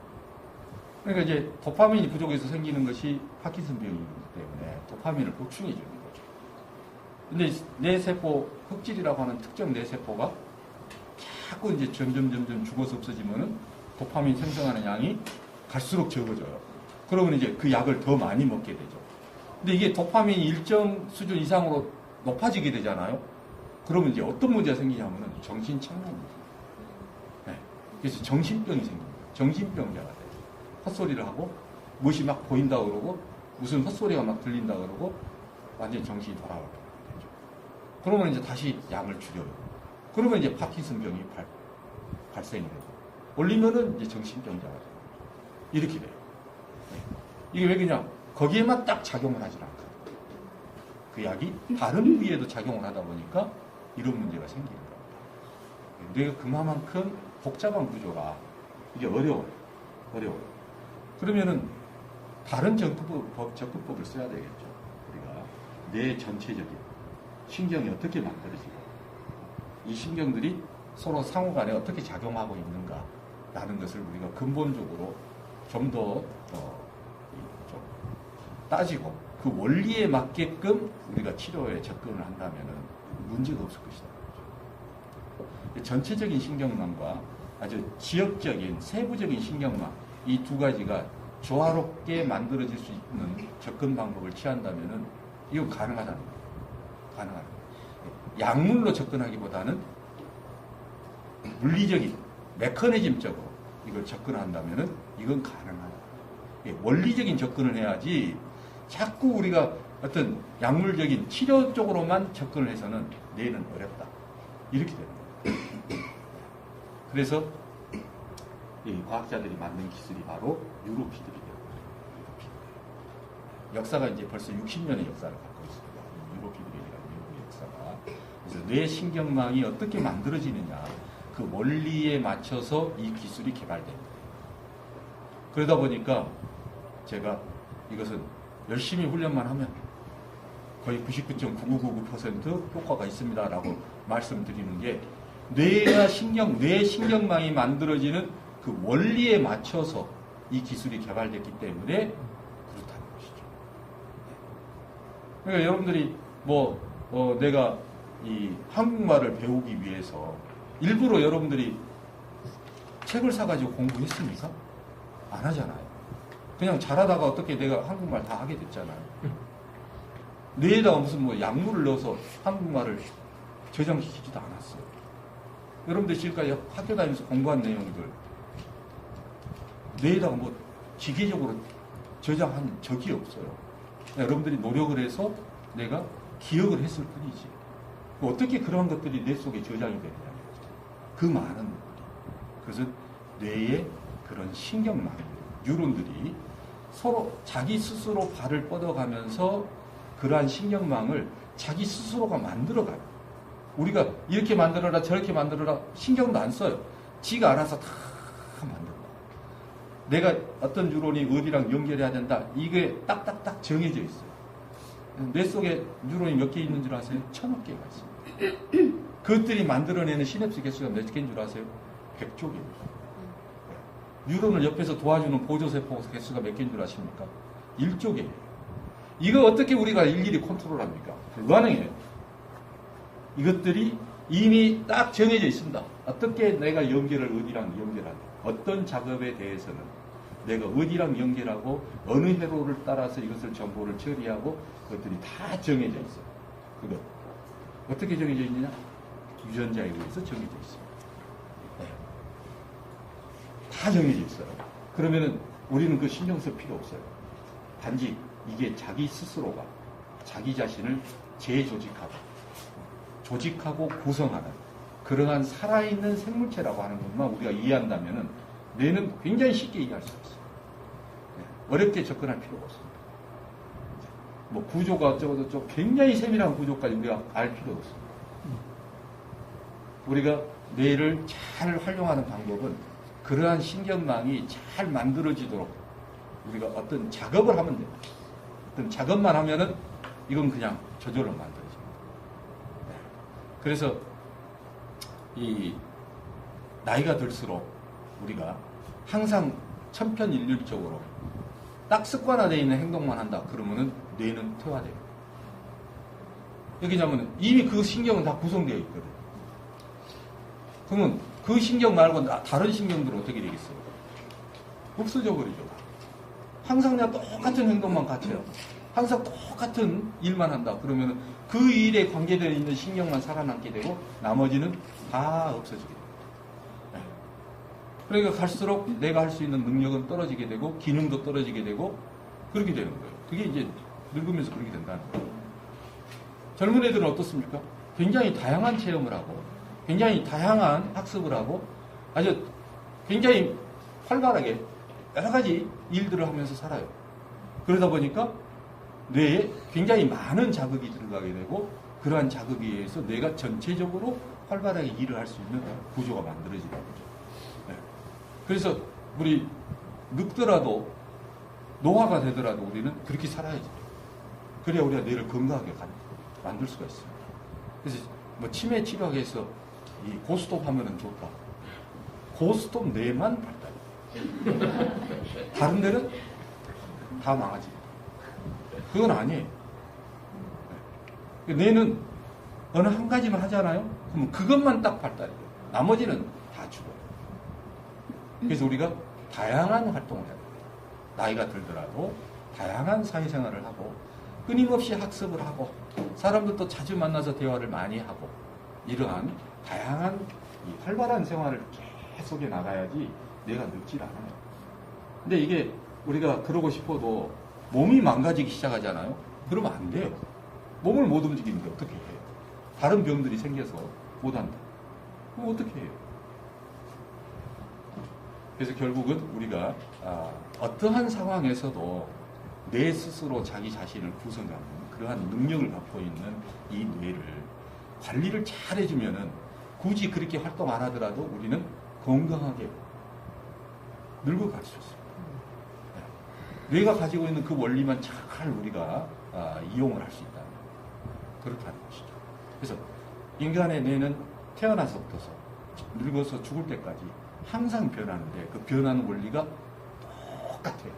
그러니까 이제 도파민이 부족해서 생기는 것이 파킨슨병이기 때문에 도파민을 보충해 주는 거죠. 근데 뇌세포 흑질이라고 하는 특정 뇌세포가 자꾸 이제 점점 죽어서 없어지면은 도파민 생성하는 양이 갈수록 적어져요. 그러면 이제 그 약을 더 많이 먹게 되죠. 근데 이게 도파민이 일정 수준 이상으로 높아지게 되잖아요. 그러면 이제 어떤 문제가 생기냐면은 정신착란입니다. 네. 그래서 정신병이 생깁니다. 정신병자가 돼요. 헛소리를 하고 무엇이 막 보인다 그러고 무슨 헛소리가 막 들린다 그러고 완전히 정신이 돌아가게 되죠. 그러면 이제 다시 약을 줄여요. 그러면 이제 파킨슨병이 발생이 되고 올리면은 이제 정신병자가 돼요. 이렇게 돼요. 네. 이게 왜 그냥 거기에만 딱 작용을 하지 않고 그 약이 다른 부위에도 작용을 하다 보니까 이런 문제가 생기는 겁니다. 뇌가 그만큼 복잡한 구조라 이게 어려워요. 그러면은 다른 접근법을 써야 되겠죠. 우리가 뇌 전체적인 신경이 어떻게 만들어지고 이 신경들이 서로 상호간에 어떻게 작용하고 있는가라는 것을 우리가 근본적으로 좀 더 따지고 그 원리에 맞게끔 우리가 치료에 접근을 한다면은 문제가 없을 것이다. 전체적인 신경망과 아주 지역적인 세부적인 신경망 이 두 가지가 조화롭게 만들어질 수 있는 접근 방법을 취한다면은 이건 가능하다는 거예요. 가능하다. 약물로 접근하기보다는 물리적인 메커니즘적으로 이걸 접근한다면은 이건 가능하다. 원리적인 접근을 해야지 자꾸 우리가 어떤 약물적인 치료 쪽으로만 접근을 해서는 뇌는 어렵다. 이렇게 되는 거예요. 그래서 이 과학자들이 만든 기술이 바로 뉴로피드입니다. 역사가 이제 벌써 60년의 역사를 갖고 있습니다. 뉴로피드이라는 미국의 역사가. 그래서 뇌 신경망이 어떻게 만들어지느냐 그 원리에 맞춰서 이 기술이 개발됩니다. 그러다 보니까 제가 이것은 열심히 훈련만 하면 거의 99.9999% 효과가 있습니다라고 말씀드리는 게 뇌 신경망이 만들어지는 그 원리에 맞춰서 이 기술이 개발됐기 때문에 그렇다는 것이죠. 그러니까 여러분들이 내가 이 한국말을 배우기 위해서 일부러 여러분들이 책을 사가지고 공부했습니까? 안 하잖아요. 그냥 잘하다가 어떻게 내가 한국말 다 하게 됐잖아요. 뇌에다가 무슨 약물을 넣어서 한국말을 저장시키지도 않았어요. 여러분들 지금까지 학교 다니면서 공부한 내용들 뇌에다가 기계적으로 저장한 적이 없어요. 여러분들이 노력을 해서 내가 기억을 했을 뿐이지. 어떻게 그런 것들이 뇌 속에 저장이 되느냐. 그 많은 것들이. 그래서 뇌의 그런 신경망, 뉴런들이 서로 자기 스스로 발을 뻗어가면서 그러한 신경망을 자기 스스로가 만들어가요. 우리가 이렇게 만들어라 저렇게 만들어라 신경도 안 써요. 지가 알아서 다 만들어요. 내가 어떤 뉴런이 어디랑 연결해야 된다. 이게 딱딱딱 정해져 있어요. 뇌 속에 뉴런이 몇 개 있는 줄 아세요? 1000억 개가 있습니다. 그것들이 만들어내는 시냅스 개수가 몇 개인 줄 아세요? 100조개입니다. 뉴런을 옆에서 도와주는 보조세포 개수가 몇 개인 줄 아십니까? 1조개예요. 이거 어떻게 우리가 일일이 컨트롤합니까? 불가능해요. 이것들이 이미 딱 정해져 있습니다. 어떻게 내가 연결을 어디랑 연결하냐. 어떤 작업에 대해서는 내가 어디랑 연결하고 어느 회로를 따라서 이것을 정보를 처리하고 그것들이 다 정해져 있어요. 그거 어떻게 정해져 있느냐? 유전자에 의해서 정해져 있습니다. 네. 다 정해져 있어요. 그러면은 우리는 그 신경 쓸 필요 없어요. 단지 이게 자기 스스로가 자기 자신을 조직하고 구성하는 그러한 살아있는 생물체라고 하는 것만 우리가 이해한다면은 뇌는 굉장히 쉽게 이해할 수 있어요. 네. 어렵게 접근할 필요가 없습니다. 구조가 어쩌고저쩌고 굉장히 세밀한 구조까지 우리가 알 필요가 없습니다. 우리가 뇌를 잘 활용하는 방법은 그러한 신경망이 잘 만들어지도록 우리가 어떤 작업을 하면 돼요. 어떤 작업만 하면은 이건 그냥 저절로 만들어집니다. 네. 그래서 이 나이가 들수록 우리가 항상 천편일률적으로 딱 습관화되어 있는 행동만 한다. 그러면은 뇌는 퇴화돼요. 여기냐면 이미 그 신경은 다 구성되어 있거든. 그러면 그 신경 말고 다른 신경들은 어떻게 되겠어요? 없어져 버리죠. 항상 그냥 똑같은 행동만 갖춰요. 항상 똑같은 일만 한다. 그러면 그 일에 관계되어 있는 신경만 살아남게 되고 나머지는 다 없어지게 돼요. 네. 그러니까 갈수록 내가 할 수 있는 능력은 떨어지게 되고 기능도 떨어지게 되고 그렇게 되는 거예요. 그게 이제 늙으면서 그렇게 된다는 거예요. 젊은 애들은 어떻습니까? 굉장히 다양한 체험을 하고 굉장히 다양한 학습을 하고 아주 굉장히 활발하게 여러 가지 일들을 하면서 살아요. 그러다 보니까 뇌에 굉장히 많은 자극이 들어가게 되고 그러한 자극에 의해서 뇌가 전체적으로 활발하게 일을 할 수 있는 구조가 만들어지는 거죠. 네. 그래서 우리 늙더라도 노화가 되더라도 우리는 그렇게 살아야지. 그래야 우리가 뇌를 건강하게 만들 수가 있습니다. 그래서 뭐 치매 치료하기 위해서 이 고스톱 하면은 좋다. 고스톱 뇌만 발달. 다른 데는 다 망하지. 그건 아니에요. 뇌는 어느 한 가지만 하잖아요. 그럼 그것만 딱 발달해요. 나머지는 다 죽어요. 그래서 우리가 다양한 활동을 해야 돼요. 나이가 들더라도 다양한 사회생활을 하고 끊임없이 학습을 하고 사람들도 자주 만나서 대화를 많이 하고 이러한 다양한 이 활발한 생활을 계속해 나가야지 뇌가 늙질 않아요. 근데 이게 우리가 그러고 싶어도 몸이 망가지기 시작하잖아요. 그러면 안 돼요. 몸을 못 움직이는데 어떻게 해요? 다른 병들이 생겨서 못한다. 그럼 어떻게 해요? 그래서 결국은 우리가 어떠한 상황에서도 내 스스로 자기 자신을 구성하는 그러한 능력을 갖고 있는 이 뇌를 관리를 잘 해주면은 굳이 그렇게 활동 안 하더라도 우리는 건강하게 늙어갈 수 있습니다. 뇌가 가지고 있는 그 원리만 잘 우리가 이용을 할 수 있다는 그렇다는 것이죠. 그래서 인간의 뇌는 태어나서부터 늙어서 죽을 때까지 항상 변하는데 그 변하는 원리가 똑같아요.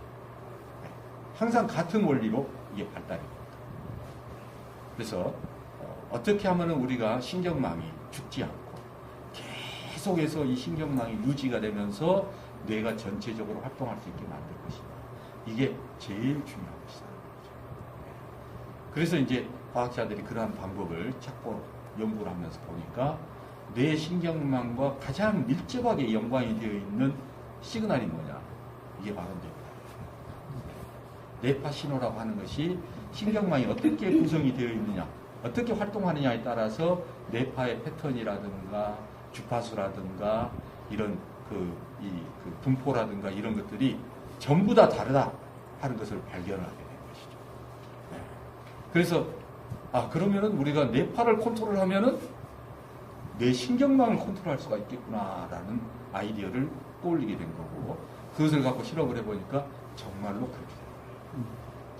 항상 같은 원리로 이게 발달이 됩니다. 그래서 어떻게 하면 우리가 신경망이 죽지 않고 계속해서 이 신경망이 유지가 되면서 뇌가 전체적으로 활동할 수 있게 만들 것이다. 이게 제일 중요한 것이다. 그래서 이제 과학자들이 그러한 방법을 찾고 연구를 하면서 보니까 뇌 신경망과 가장 밀접하게 연관이 되어 있는 시그널이 뭐냐? 이게 바로 뇌파 신호라고 하는 것이 신경망이 어떻게 구성이 되어 있느냐, 어떻게 활동하느냐에 따라서 뇌파의 패턴이라든가 주파수라든가 이런 그 분포라든가 이런 것들이 전부 다 다르다 하는 것을 발견을 하게 된 것이죠. 네. 그래서 그러면은 우리가 뇌파를 컨트롤하면은 뇌 신경망을 컨트롤할 수가 있겠구나라는 아이디어를 떠올리게 된 거고 그것을 갖고 실험을 해보니까 정말로 그렇게 돼요.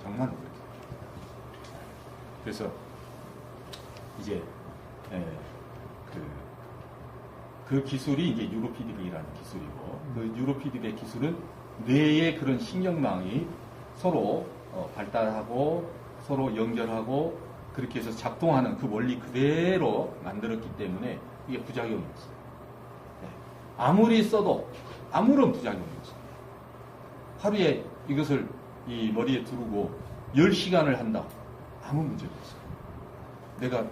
정말로 그렇게 돼요. 그래서 이제 그 기술이 이제 뉴로피드백이라는 기술이고 그 뉴로피드백 기술은 뇌의 그런 신경망이 서로 발달하고 서로 연결하고 그렇게 해서 작동하는 그 원리 그대로 만들었기 때문에 이게 부작용이 없어요. 네. 아무리 써도 아무런 부작용이 없어요. 하루에 이것을 이 머리에 두르고 10시간을 한다. 아무 문제가 없어요. 내가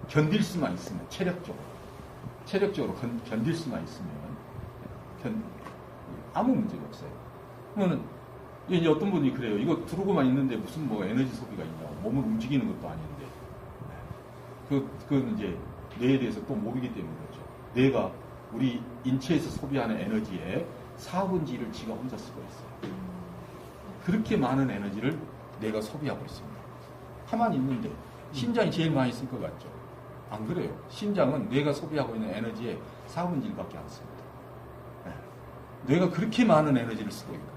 견딜 수만 있으면 체력적으로 견딜 수만 있으면 아무 문제가 없어요. 그러면은 이제 어떤 분이 그래요. 이거 두르고만 있는데 무슨 뭐 에너지 소비가 있냐고. 몸을 움직이는 것도 아닌데. 그건 이제 뇌에 대해서 또 모르기 때문에 그렇죠. 뇌가 우리 인체에서 소비하는 에너지의 4분의 1을 지가 혼자 쓰고 있어요. 그렇게 많은 에너지를 뇌가 소비하고 있습니다. 가만히 있는데 심장이 제일 많이 쓸 것 같죠. 안 그래요. 심장은 뇌가 소비하고 있는 에너지의 4분의 1밖에 안 씁니다. 네. 뇌가 그렇게 많은 에너지를 쓰고 있거든요.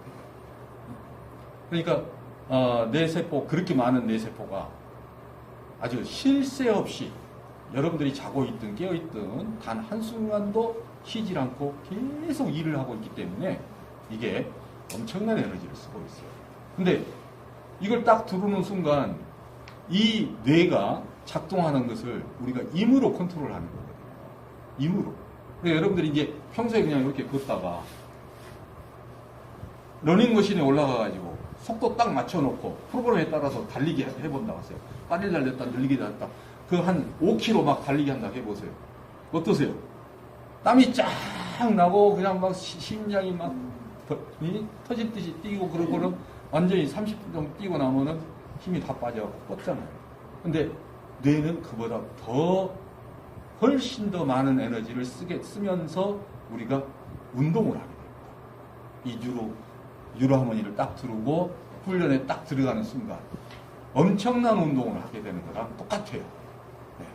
그러니까 뇌세포 그렇게 많은 뇌세포가 아주 쉴 새 없이 여러분들이 자고 있든 깨어 있든 단 한순간도 쉬질 않고 계속 일을 하고 있기 때문에 이게 엄청난 에너지를 쓰고 있어요. 근데 이걸 딱 두르는 순간 이 뇌가 작동하는 것을 우리가 힘으로 컨트롤하는 거거든요. 힘으로. 그러니까 여러분들이 이제 평소에 그냥 이렇게 걷다가 러닝머신에 올라가가지고 속도 딱 맞춰놓고 프로그램에 따라서 달리기 해본다고 하세요. 빨리 달렸다, 늘리게 달렸다. 그 한 5km 막 달리기 한다고 해보세요. 어떠세요? 땀이 쫙 나고 그냥 막 심장이 막 터질 듯이 뛰고 그러고는 완전히 30분 정도 뛰고 나면은 힘이 다 빠져갖고 뻗잖아요. 근데 뇌는 그보다 훨씬 더 많은 에너지를 쓰면서 우리가 운동을 하게 됩니다. 이 유로 하모니를 딱 두르고 훈련에 딱 들어가는 순간 엄청난 운동을 하게 되는 거랑 똑같아요. 네.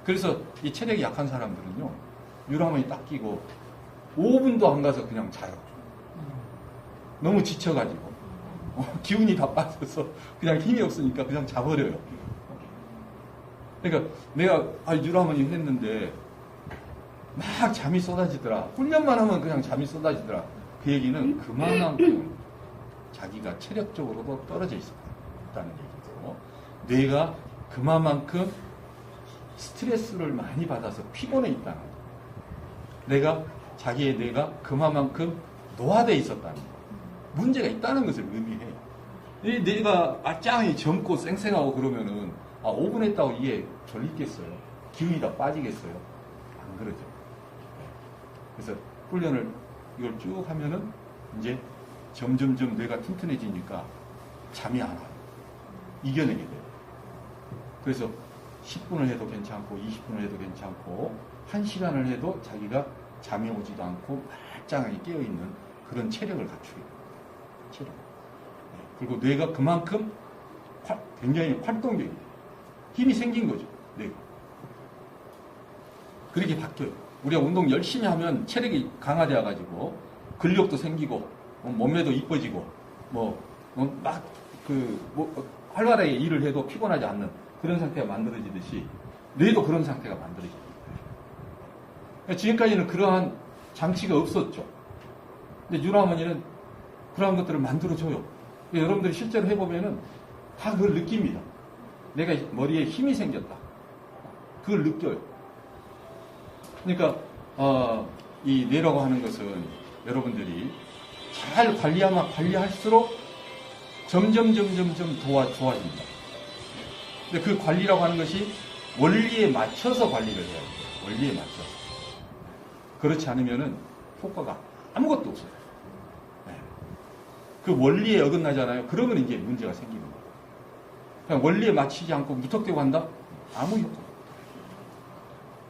그래서 이 체력이 약한 사람들은요, 유람원이 딱 끼고 5분도 안 가서 그냥 자요. 너무 지쳐가지고 기운이 다 빠져서 그냥 힘이 없으니까 그냥 자버려요. 그러니까 내가 유람원이 했는데 막 잠이 쏟아지더라. 훈련만 하면 그냥 잠이 쏟아지더라. 그 얘기는 그만큼 자기가 체력적으로도 떨어져 있었다는 얘기고, 뇌가 그만큼 스트레스를 많이 받아서 피곤해 있다는 거예요. 자기의 뇌가 그만큼 노화되어 있었다는 거예요. 문제가 있다는 것을 의미해요. 이 뇌가 짱이 젊고 쌩쌩하고 그러면은 5분 했다고 이게 졸리겠어요? 기운이 다 빠지겠어요? 안 그러죠. 그래서 훈련을 이걸 쭉 하면은 이제 점점 뇌가 튼튼해지니까 잠이 안 와요. 이겨내게 돼요. 그래서 10분을 해도 괜찮고 20분을 해도 괜찮고 1시간을 해도 자기가 잠이 오지도 않고 말짱하게 깨어있는 그런 체력을 갖추게 돼요. 체력. 그리고 뇌가 그만큼 굉장히 활동적이에요. 힘이 생긴 거죠. 뇌가. 그렇게 바뀌어요. 우리가 운동 열심히 하면 체력이 강화되어가지고 근력도 생기고 몸매도 이뻐지고 활발하게 일을 해도 피곤하지 않는 그런 상태가 만들어지듯이 뇌도 그런 상태가 만들어집니다. 지금까지는 그러한 장치가 없었죠. 근데 유람원이는 그러한 것들을 만들어줘요. 여러분들이 실제로 해보면은 다 그걸 느낍니다. 내가 머리에 힘이 생겼다. 그걸 느껴요. 그러니까 이 뇌라고 하는 것은 여러분들이 잘 관리할수록 점점 좋아집니다. 근데 그 관리라고 하는 것이 원리에 맞춰서 관리를 해야 돼요. 원리에 맞춰서. 그렇지 않으면은 효과가 아무것도 없어요. 네. 그 원리에 어긋나잖아요. 그러면 이제 문제가 생기는 거예요. 그냥 원리에 맞추지 않고 무턱대고 한다? 아무 효과가 없어요.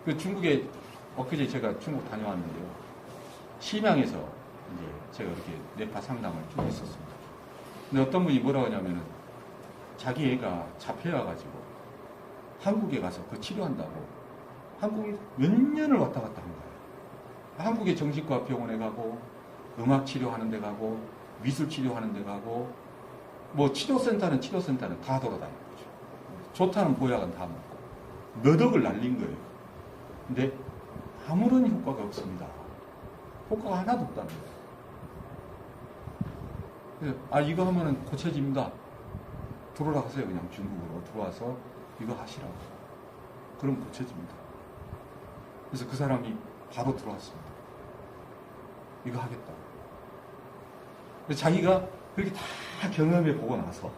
그 중국에 엊그제 제가 중국 다녀왔는데요. 심양에서 이제 제가 이렇게 뇌파 상담을 쭉 했었습니다. 근데 어떤 분이 뭐라고 하냐면은 자기 애가 잡혀와가지고 한국에 가서 그 치료한다고 한국에 몇 년을 왔다 갔다 한 거예요. 한국의 정신과 병원에 가고 음악 치료하는 데 가고 미술 치료하는 데 가고 치료센터는 다 돌아다니는 거죠. 좋다는 보약은 다 먹고 몇 억을 날린 거예요. 근데 아무런 효과가 없습니다. 효과가 하나도 없다는 거예요. 그래서 이거 하면은 고쳐집니다. 들어가세요. 그냥 중국으로 들어와서 이거 하시라고. 그럼 고쳐집니다. 그래서 그 사람이 바로 들어왔습니다. 이거 하겠다. 그래서 자기가 그렇게 다 경험해 보고 나서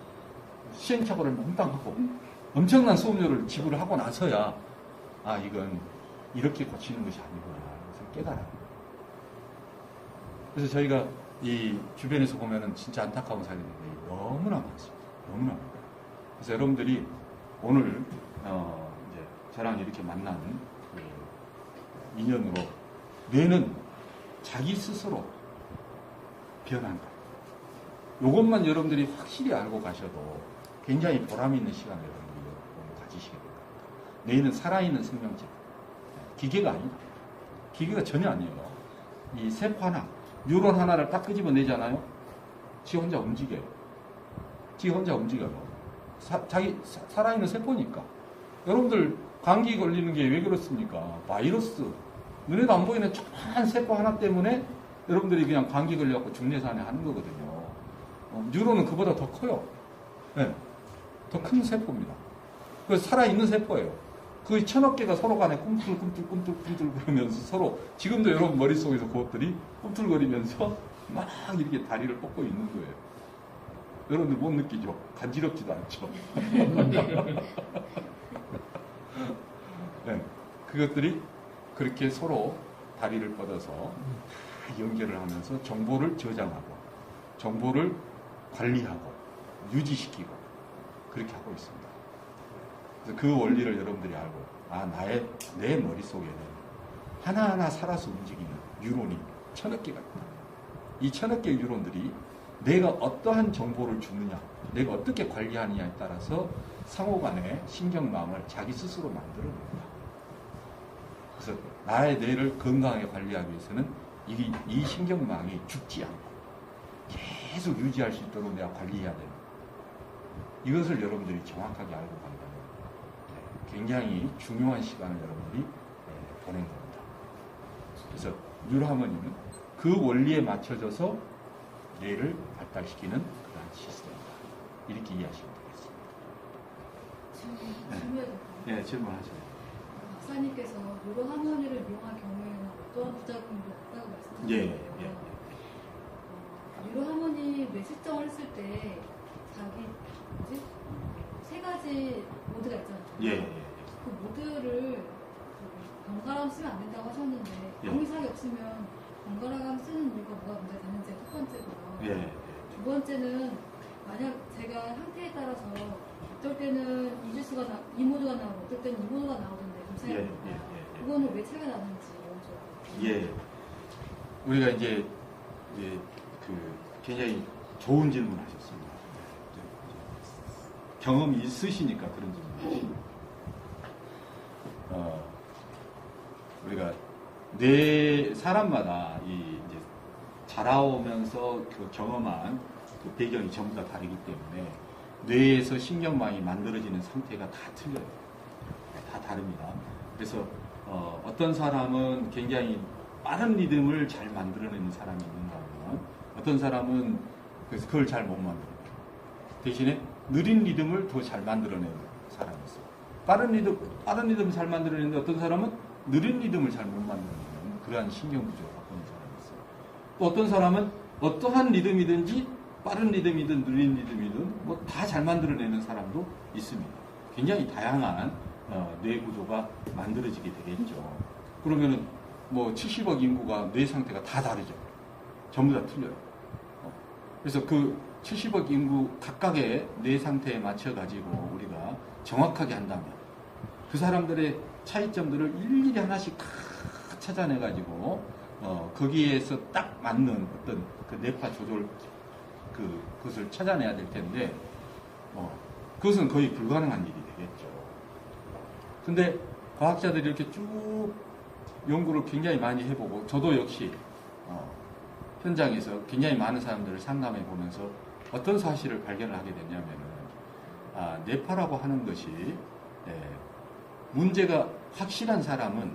시행착오를 몽땅 하고 엄청난 수업료를 지불을 하고 나서야 이건 이렇게 고치는 것이 아니구나. 그래서 깨달아요. 그래서 저희가 이 주변에서 보면은 진짜 안타까운 사례들이 너무나 많습니다. 너무나 많아요. 그래서 여러분들이 오늘 이제 저랑 이렇게 만난 그 인연으로 뇌는 자기 스스로 변한다. 이것만 여러분들이 확실히 알고 가셔도 굉장히 보람 있는 시간을 여러분들이 가지시게 될 겁니다. 뇌는 살아있는 생명체. 기계가 아니다. 기계가 전혀 아니에요. 이 세포 하나, 뉴런 하나를 딱 끄집어내잖아요. 지 혼자 움직여요. 지 혼자 움직여요. 자기 살아있는 세포니까. 여러분들 감기 걸리는 게 왜 그렇습니까? 바이러스. 눈에도 안 보이는 조그만 세포 하나 때문에 여러분들이 그냥 감기 걸려갖고 중내산에 하는 거거든요. 뉴런은 그보다 더 커요. 네. 더 큰 세포입니다. 그래서 살아있는 세포예요. 그 1000억 개가 서로 간에 꿈틀꿈틀 그러면서 서로 지금도 여러분 머릿속에서 그것들이 꿈틀거리면서 막 이렇게 다리를 뻗고 있는 거예요. 여러분들 못 느끼죠? 간지럽지도 않죠? 네. 그것들이 그렇게 서로 다리를 뻗어서 연결을 하면서 정보를 저장하고 정보를 관리하고 유지시키고 그렇게 하고 있습니다. 그래서 그 원리를 여러분들이 알고 내 머릿속에는 하나하나 살아서 움직이는 뉴런이 1000억 개가 있다. 이 1000억 개의 뉴런들이 내가 어떠한 정보를 주느냐, 내가 어떻게 관리하느냐에 따라서 상호간의 신경망을 자기 스스로 만들어냅니다. 그래서 나의 뇌를 건강하게 관리하기 위해서는 이 신경망이 죽지 않고 계속 유지할 수 있도록 내가 관리해야 됩니다. 이것을 여러분들이 정확하게 알고 간다면 굉장히 중요한 시간을 여러분들이 보낸 겁니다. 그래서 뉴로하모니는 그 원리에 맞춰져서 뇌를 발달시키는 그런 시스템이다. 이렇게 이해하시면 되겠습니다. 질문해도 네, 질문하세요. 박사님께서 뉴로하모니를 이용할 경우에는 어떠한 부작용도 없다고 말씀하셨는데요. 뉴로하모니 뇌실정을 했을 때 세 가지 모드가 있잖아요. 그 모드를 번갈아 쓰면 안 된다고 하셨는데 아무 이상이 없으면 번갈아 쓰는 이유가 뭐가 문제가 되는지 첫 번째고요. 두 번째는 만약 제가 상태에 따라서 어떨 때는 이 모드가 나오고 어떨 때는 이 모드가 나오던데 좀 생각해볼까요? 그거는 왜 차이가 나는지 여쭤볼게요. 우리가 이제 굉장히 좋은 질문 하셨습니다. 경험이 있으시니까 그런 질문. 우리가 사람마다 이제 자라오면서 그 경험한 그 배경이 전부 다 다르기 때문에 뇌에서 신경망이 만들어지는 상태가 다 틀려요. 다 다릅니다. 그래서 어떤 사람은 굉장히 빠른 리듬을 잘 만들어내는 사람이 있는가 하면 어떤 사람은 그래서 그걸 잘 못 만들어요. 대신에 느린 리듬을 더 잘 만들어내는 사람이 있어요. 빠른 리듬을 잘 만들어내는데 어떤 사람은 느린 리듬을 잘 못 만들어내는 그러한 신경구조를 갖고 있는 사람이 있어요. 또 어떤 사람은 어떠한 리듬이든지 빠른 리듬이든 느린 리듬이든 뭐 다 잘 만들어내는 사람도 있습니다. 굉장히 다양한 뇌 구조가 만들어지게 되겠죠. 그러면은 뭐 70억 인구가 뇌 상태가 다 다르죠. 전부 다 틀려요. 그래서 그 70억 인구 각각의 뇌 상태에 맞춰가지고 우리가 정확하게 한다면 그 사람들의 차이점들을 일일이 하나씩 다 찾아내가지고 거기에서 딱 맞는 어떤 그 뇌파 조절 그것을 찾아내야 될 텐데 그것은 거의 불가능한 일이 되겠죠. 근데 과학자들이 이렇게 쭉 연구를 굉장히 많이 해보고 저도 역시 현장에서 굉장히 많은 사람들을 상담해 보면서 어떤 사실을 발견을 하게 됐냐면은 뇌파라고 하는 것이 문제가 확실한 사람은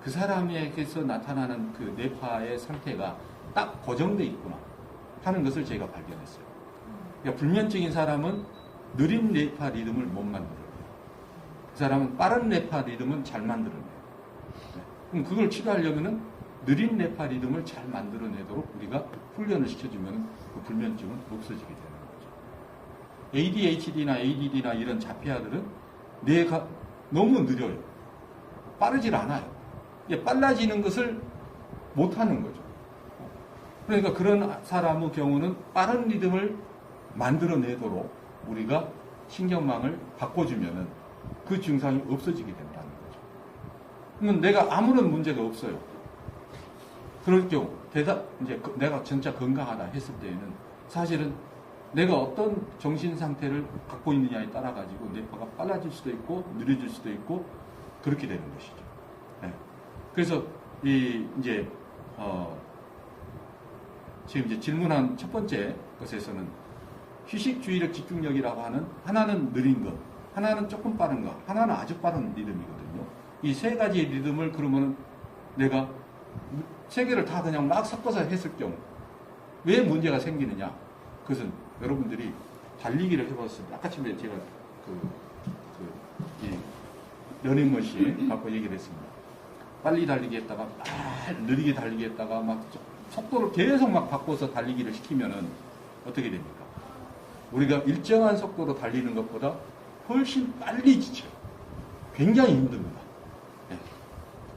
그 사람에게서 나타나는 그 뇌파의 상태가 딱 고정돼 있구나 하는 것을 제가 발견했어요. 그러니까 불면증인 사람은 느린 뇌파 리듬을 못 만들어요. 그 사람은 빠른 뇌파 리듬은 잘 만들어내요. 그럼 그걸 치료하려면은 느린 뇌파 리듬을 잘 만들어내도록 우리가 훈련을 시켜주면 그 불면증은 없어지게 되는 거죠. ADHD나 ADD나 이런 자폐아들은 뇌가 너무 느려요. 빠르질 않아요. 빨라지는 것을 못하는 거죠. 그러니까 그런 사람의 경우는 빠른 리듬을 만들어내도록 우리가 신경망을 바꿔주면은 그 증상이 없어지게 된다는 거죠. 그러면 내가 아무런 문제가 없어요. 그럴 경우, 이제 내가 진짜 건강하다 했을 때에는 사실은 내가 어떤 정신 상태를 갖고 있느냐에 따라가지고 뇌파가 빨라질 수도 있고 느려질 수도 있고 그렇게 되는 것이죠. 그래서 이제 지금 이제 질문한 첫 번째 것에서는 휴식 주의력 집중력이라고 하는 하나는 느린 것, 하나는 조금 빠른 것, 하나는 아주 빠른 리듬이거든요. 이 세 가지 리듬을 그러면은 내가 세 개를 다 그냥 막 섞어서 했을 경우 왜 문제가 생기느냐? 그것은 여러분들이 달리기를 해봤을 때 아까 전에 제가 이 러닝머신 갖고 얘기를 했습니다. 빨리 달리기 했다가 느리게 달리기 했다가 막 속도를 계속 막 바꿔서 달리기를 시키면은 어떻게 됩니까? 우리가 일정한 속도로 달리는 것보다 훨씬 빨리 지쳐요. 굉장히 힘듭니다.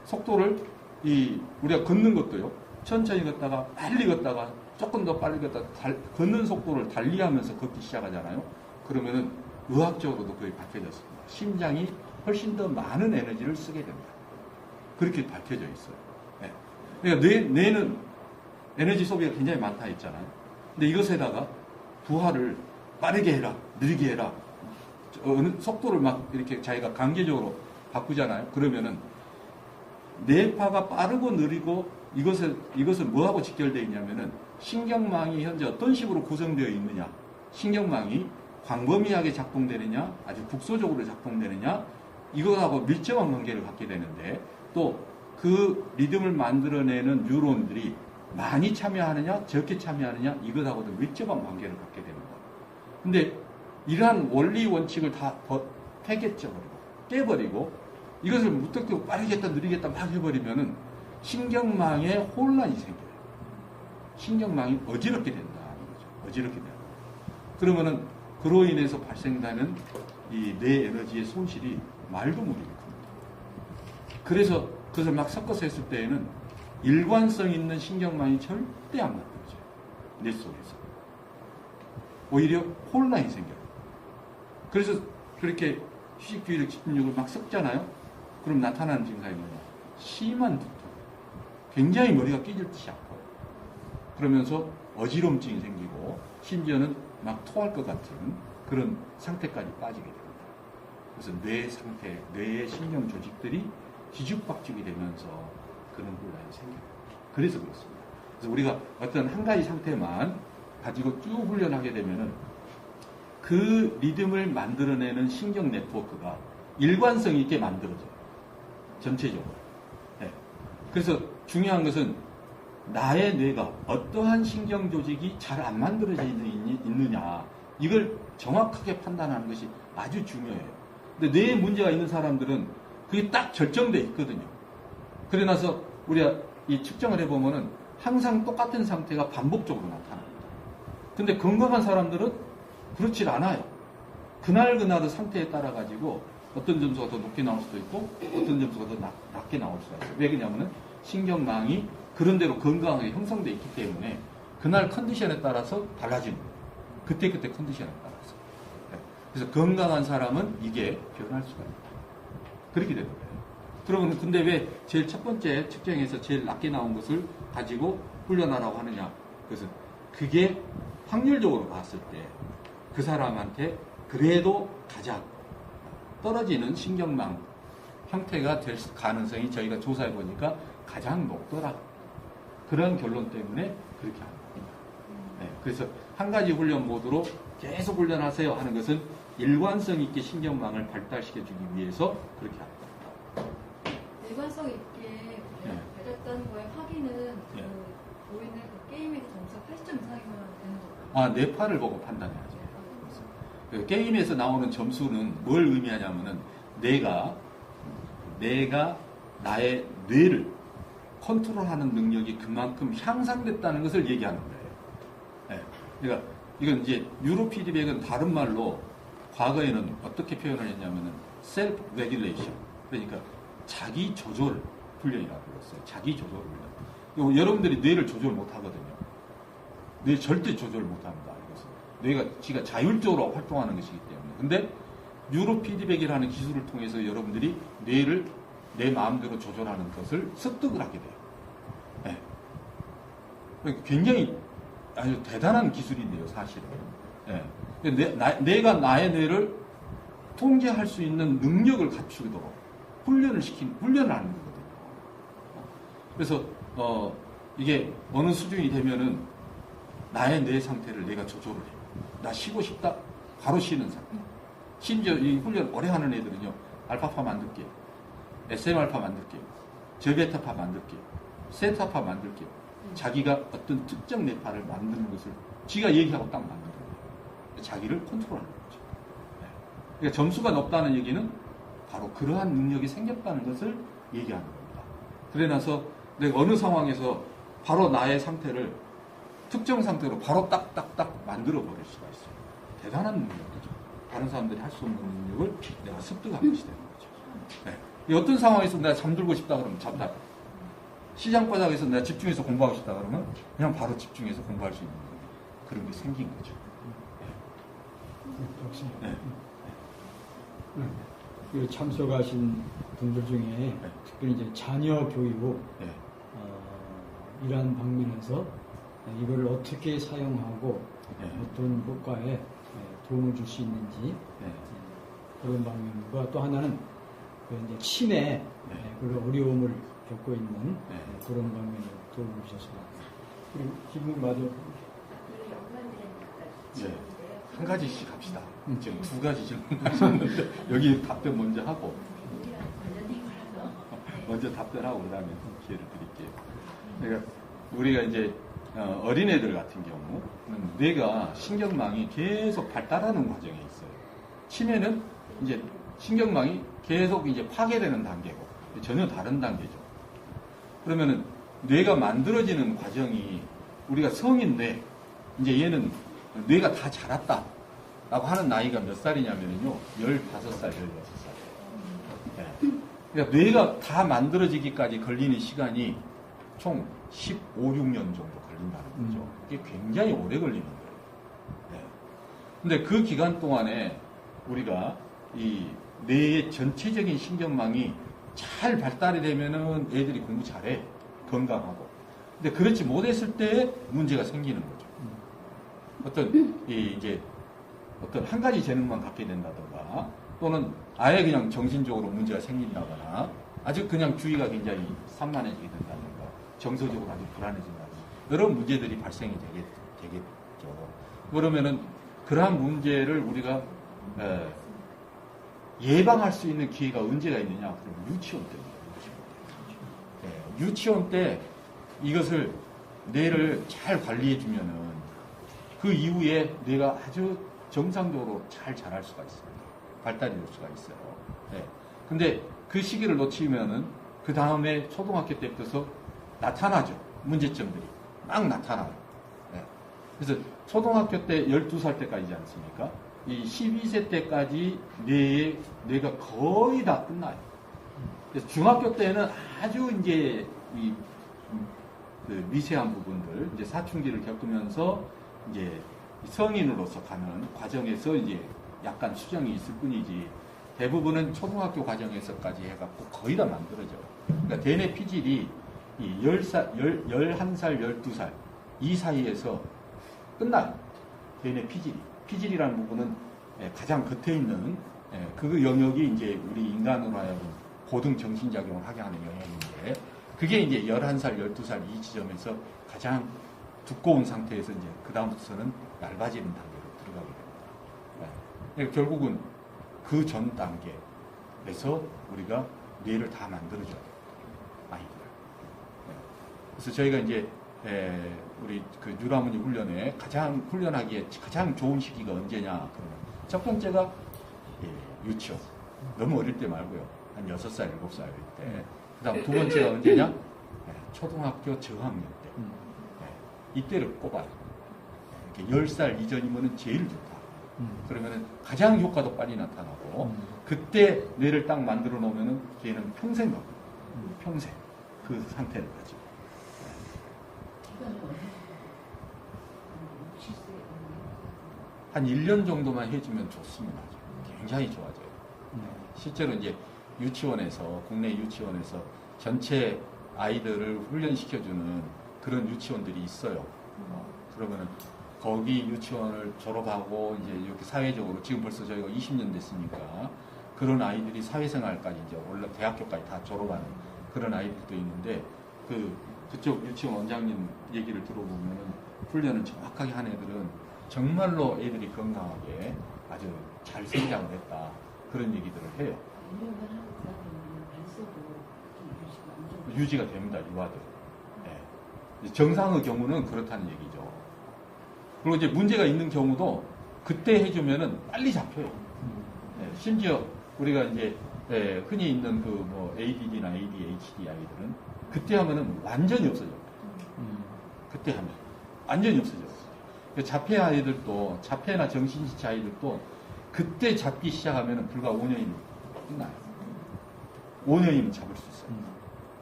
속도를 우리가 걷는 것도요. 천천히 걷다가 빨리 걷다가 조금 더 빨리 걷다가 걷는 속도를 달리하면서 걷기 시작하잖아요. 그러면은 의학적으로도 거의 밝혀졌습니다. 심장이 훨씬 더 많은 에너지를 쓰게 됩니다. 그렇게 밝혀져 있어요. 그러니까 뇌는 에너지 소비가 굉장히 많다 했잖아요. 근데 이것에다가 부하를 빠르게 해라, 느리게 해라, 어느 속도를 막 이렇게 자기가 강제적으로 바꾸잖아요. 그러면은 뇌파가 빠르고 느리고 이것은 뭐하고 직결되어 있냐면은 신경망이 현재 어떤 식으로 구성되어 있느냐, 신경망이 광범위하게 작동되느냐, 아주 국소적으로 작동되느냐, 이것하고 밀접한 관계를 갖게 되는데, 또 그 리듬을 만들어내는 뉴런들이 많이 참여하느냐, 적게 참여하느냐, 이것하고도 밀접한 관계를 갖게 됩니다. 근데 이러한 원리 원칙을 다 폐기해버리고 깨버리고 이것을 무턱대고 빠르겠다 느리겠다 막 해버리면은 신경망에 혼란이 생겨요. 신경망이 어지럽게 된다는 거죠. 어지럽게 된다. 그러면은 그로 인해서 발생되는 이 뇌 에너지의 손실이 말도 못하게 큽니다. 그래서 그것을 막 섞어서 했을 때에는 일관성 있는 신경망이 절대 안 만들어져요. 뇌 속에서. 오히려 혼란이 생겨요. 그래서 그렇게 휴식, 주의력, 집중력을 막 섞잖아요. 그럼 나타나는 증상이 뭐냐? 심한 두통. 굉장히 머리가 깨질 듯이 아파요. 그러면서 어지럼증이 생기고 심지어는 막 토할 것 같은 그런 상태까지 빠지게 됩니다. 그래서 뇌 상태, 뇌의 신경 조직들이 뒤죽박죽이 되면서 그런 혼란이 생겨요. 그래서 그렇습니다. 그래서 우리가 어떤 한 가지 상태만 가지고 쭉 훈련하게 되면은 그 리듬을 만들어내는 신경 네트워크가 일관성 있게 만들어져요. 전체적으로. 네. 그래서 중요한 것은 나의 뇌가 어떠한 신경 조직이 잘 안 만들어져 있느냐, 이걸 정확하게 판단하는 것이 아주 중요해요. 근데 뇌에 문제가 있는 사람들은 그게 딱 절정돼 있거든요. 그래 나서 우리가 이 측정을 해보면은 항상 똑같은 상태가 반복적으로 나타납니다. 근데 건강한 사람들은 그렇지 않아요. 그날그날의 상태에 따라 가지고 어떤 점수가 더 높게 나올 수도 있고 어떤 점수가 더 낮게 나올 수가 있어요. 왜 그러냐면은 신경망이 그런 대로 건강하게 형성되어 있기 때문에 그날 컨디션에 따라서 달라지는 거예요. 그때그때 컨디션에 따라서. 네. 그래서 건강한 사람은 이게 변할 수가 있다. 그렇게 되는 거예요. 그러면 근데 왜 제일 첫 번째 측정에서 제일 낮게 나온 것을 가지고 훈련하라고 하느냐? 그래서 그게 확률적으로 봤을 때 그 사람한테 그래도 가장 떨어지는 신경망 형태가 될 가능성이 저희가 조사해 보니까 가장 높더라. 그런 결론 때문에 그렇게 하는 겁니다. 네, 그래서 한 가지 훈련 모드로 계속 훈련하세요 하는 것은 일관성 있게 신경망을 발달시켜주기 위해서 그렇게 하는 겁니다. 일관성 있게 발달했다는 거에 확인은 그 보이는 그 게임에서 점수가 80점 이상이면 되는 거예요? 아, 뇌파를 보고 판단해야죠. 그 게임에서 나오는 점수는 뭘 의미하냐면은 내가 나의 뇌를 컨트롤하는 능력이 그만큼 향상됐다는 것을 얘기하는 거예요. 네. 그러니까 이건 이제 뉴로 피드백은 다른 말로 과거에는 어떻게 표현을 했냐면은 셀프 레귤레이션, 그러니까 자기 조절 훈련이라고 불렀어요. 자기 조절 훈련. 여러분들이 뇌를 조절 못 하거든요. 뇌 절대 조절 못 합니다. 이것은 뇌가 지가 자율적으로 활동하는 것이기 때문에. 근데 뉴로 피드백이라는 기술을 통해서 여러분들이 뇌를 내 마음대로 조절하는 것을 습득을 하게 돼요. 네. 그러니까 굉장히 아주 대단한 기술인데요, 사실은. 네. 내가 나의 뇌를 통제할 수 있는 능력을 갖추도록 훈련을 하는 거거든요. 그래서 이게 어느 수준이 되면은 나의 뇌 상태를 내가 조절을 해요. 나 쉬고 싶다? 바로 쉬는 상태. 심지어 이 훈련 오래 하는 애들은요, 알파파 만들게요. SM알파 만들게요. 저베타파 만들게요. 세타파 만들게요. 자기가 어떤 특정 뇌파를 만드는 것을 지가 얘기하고 딱 만드는 거예요. 자기를 컨트롤하는 거죠. 그러니까 점수가 높다는 얘기는 바로 그러한 능력이 생겼다는 것을 얘기하는 겁니다. 그래 나서 내가 어느 상황에서 바로 나의 상태를 특정 상태로 바로 딱딱딱 만들어 버릴 수가 있어요. 대단한 능력이죠. 다른 사람들이 할 수 없는 능력을 내가 습득한 것이 되는 거죠. 네. 어떤 상황에서 내가 잠들고 싶다 그러면 잠다. 시장 바닥에서 내가 집중해서 공부하고 싶다 그러면 그냥 바로 집중해서 공부할 수 있는 그런 게 생긴 거죠. 네. 그 참석하신 분들 중에 특별히 이제 자녀 교육 이러한 방면에서 이걸 어떻게 사용하고 네. 어떤 효과에 도움을 줄 수 있는지 네. 그런 방면과 또 하나는 그 이제 치매 그런 어려움을 겪고 있는 네. 그런 방면에 도움을 주셨습니다. 그리고 기분 맞아. 예. 한 가지씩 합시다. 지금 두 가지 질문하셨는데 여기 답변 먼저 하고 먼저 답변하고 그다음에 기회를 드릴게요. 그러니까 우리가 이제 어린애들 같은 경우는 뇌가 신경망이 계속 발달하는 과정에 있어요. 치매는 이제 신경망이 계속 이제 파괴되는 단계고 전혀 다른 단계죠. 그러면은 뇌가 만들어지는 과정이 우리가 성인데 이제 얘는 뇌가 다 자랐다 라고 하는 나이가 몇 살이냐면요 15살, 16살. 네. 그러니까 뇌가 다 만들어지기까지 걸리는 시간이 총 15, 16년 정도 걸린다는 거죠. 이게 굉장히 오래 걸리는 거예요. 네. 근데 그 기간 동안에 우리가 이 뇌의 전체적인 신경망이 잘 발달이 되면은 애들이 공부 잘해. 건강하고. 근데 그렇지 못했을 때 문제가 생기는 거죠. 이제 어떤 한 가지 재능만 갖게 된다던가 또는 아예 그냥 정신적으로 문제가 생긴다거나 아주 그냥 주의가 굉장히 산만해지게 된다던가 정서적으로 아주 불안해진다든가 여러 문제들이 발생이 되겠죠. 그러면은 그러한 문제를 우리가 예방할 수 있는 기회가 언제가 있느냐? 그럼 유치원 때입니다. 유치원 때 이것을 뇌를 잘 관리해주면은 그 이후에 뇌가 아주 정상적으로 잘 자랄 수가 있습니다. 발달이 될 수가 있어요. 네. 근데 그 시기를 놓치면은 그 다음에 초등학교 때부터 나타나죠. 문제점들이. 막 나타나요. 네. 그래서 초등학교 때 12살 때까지지 않습니까? 이 12세 때까지 뇌가 거의 다 끝나요. 그래서 중학교 때는 아주 이제 그 미세한 부분들, 이제 사춘기를 겪으면서 이제 성인으로서 가는 과정에서 이제 약간 수정이 있을 뿐이지 대부분은 초등학교 과정에서까지 해갖고 거의 다 만들어져. 그러니까 대뇌 피질이 이 11살, 12살 이 사이에서 끝나요. 대뇌 피질이라는 부분은 가장 겉에 있는 그 영역이 이제 우리 인간으로 하여금 고등 정신작용을 하게 하는 영역인데 그게 이제 11살, 12살 이 지점에서 가장 두꺼운 상태에서 이제 그다음부터는 얇아지는 단계로 들어가게 됩니다. 네. 결국은 그 전 단계에서 우리가 뇌를 다 만들어줘야 돼요. 아이들. 네. 그래서 저희가 이제 우리 그 유라문이 훈련에 훈련하기에 가장 좋은 시기가 언제냐? 그러면 첫 번째가 유치원. 너무 어릴 때 말고요. 한 6살, 7살 때. 그 다음 두 번째가 언제냐? 초등학교 저학년 때. 이때를 꼽아요. 10살 이전이면 제일 좋다. 그러면은 가장 효과도 빨리 나타나고, 그때 뇌를 딱 만들어 놓으면은 걔는 평생 가고, 평생 그 상태를 가지고. 한 1년 정도만 해주면 좋습니다. 굉장히 좋아져요. 실제로 이제 유치원에서, 국내 유치원에서 전체 아이들을 훈련시켜주는 그런 유치원들이 있어요. 그러면은 거기 유치원을 졸업하고 이제 이렇게 사회적으로 지금 벌써 저희가 20년 됐으니까 그런 아이들이 사회생활까지 이제 올라 대학교까지 다 졸업하는 그런 아이들도 있는데 그쪽 유치원 원장님 얘기를 들어보면은 훈련을 정확하게 한 애들은 정말로 애들이 건강하게 아주 잘 성장을 했다. 그런 얘기들을 해요. 유지가 됩니다, 유아들. 네. 정상의 경우는 그렇다는 얘기죠. 그리고 이제 문제가 있는 경우도 그때 해주면은 빨리 잡혀요. 네. 심지어 우리가 이제 흔히 있는 그 뭐 ADD나 ADHD 아이들은 그때 하면은 완전히 없어져요. 그때 하면 완전히 없어져요. 자폐 아이들도 자폐나 정신지체 아이들도 그때 잡기 시작하면은 불과 5년이면 끝나요. 5년이면 잡을 수 있어요.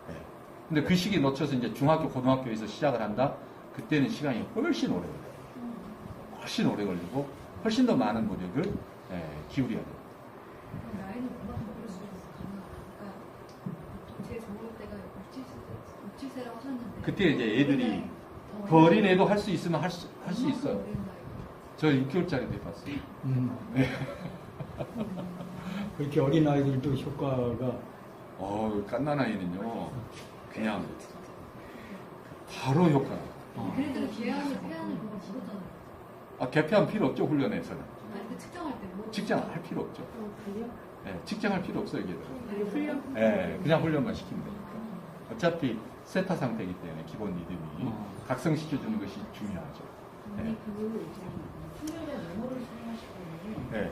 네. 근데 그 시기 놓쳐서 이제 중학교, 고등학교에서 시작을 한다? 그때는 시간이 훨씬 오래 걸려요. 훨씬 오래 걸리고, 훨씬 더 많은 노력을 기울여야 돼요. 나이는 얼마나 먹을수록 가능하니까 제일 좋을 때가 6, 7세라고 하셨는데 그때 이제 애들이 그 어린애도 할 수 있으면 할 수 있어요. 저 6개월짜리도 해봤어요. 네. 그렇게 어린 아이들도 효과가 깐난 아이는요, 그냥 바로 효과. 그래도 계양을 보고 죽었잖아요. 개폐한 필요 없죠, 훈련에서는. 아니 그 측정할 때 뭐? 측정할 필요 없죠. 그래요? 네, 측정할 필요 없어요, 얘들은. 훈련? 네, 그냥 훈련만 시키면 되니까. 어차피 세타 상태이기 때문에 기본 리듬이 각성시켜주는 것이 중요하죠. 네. 그 훈련의 메모를 사용하실 때는 네.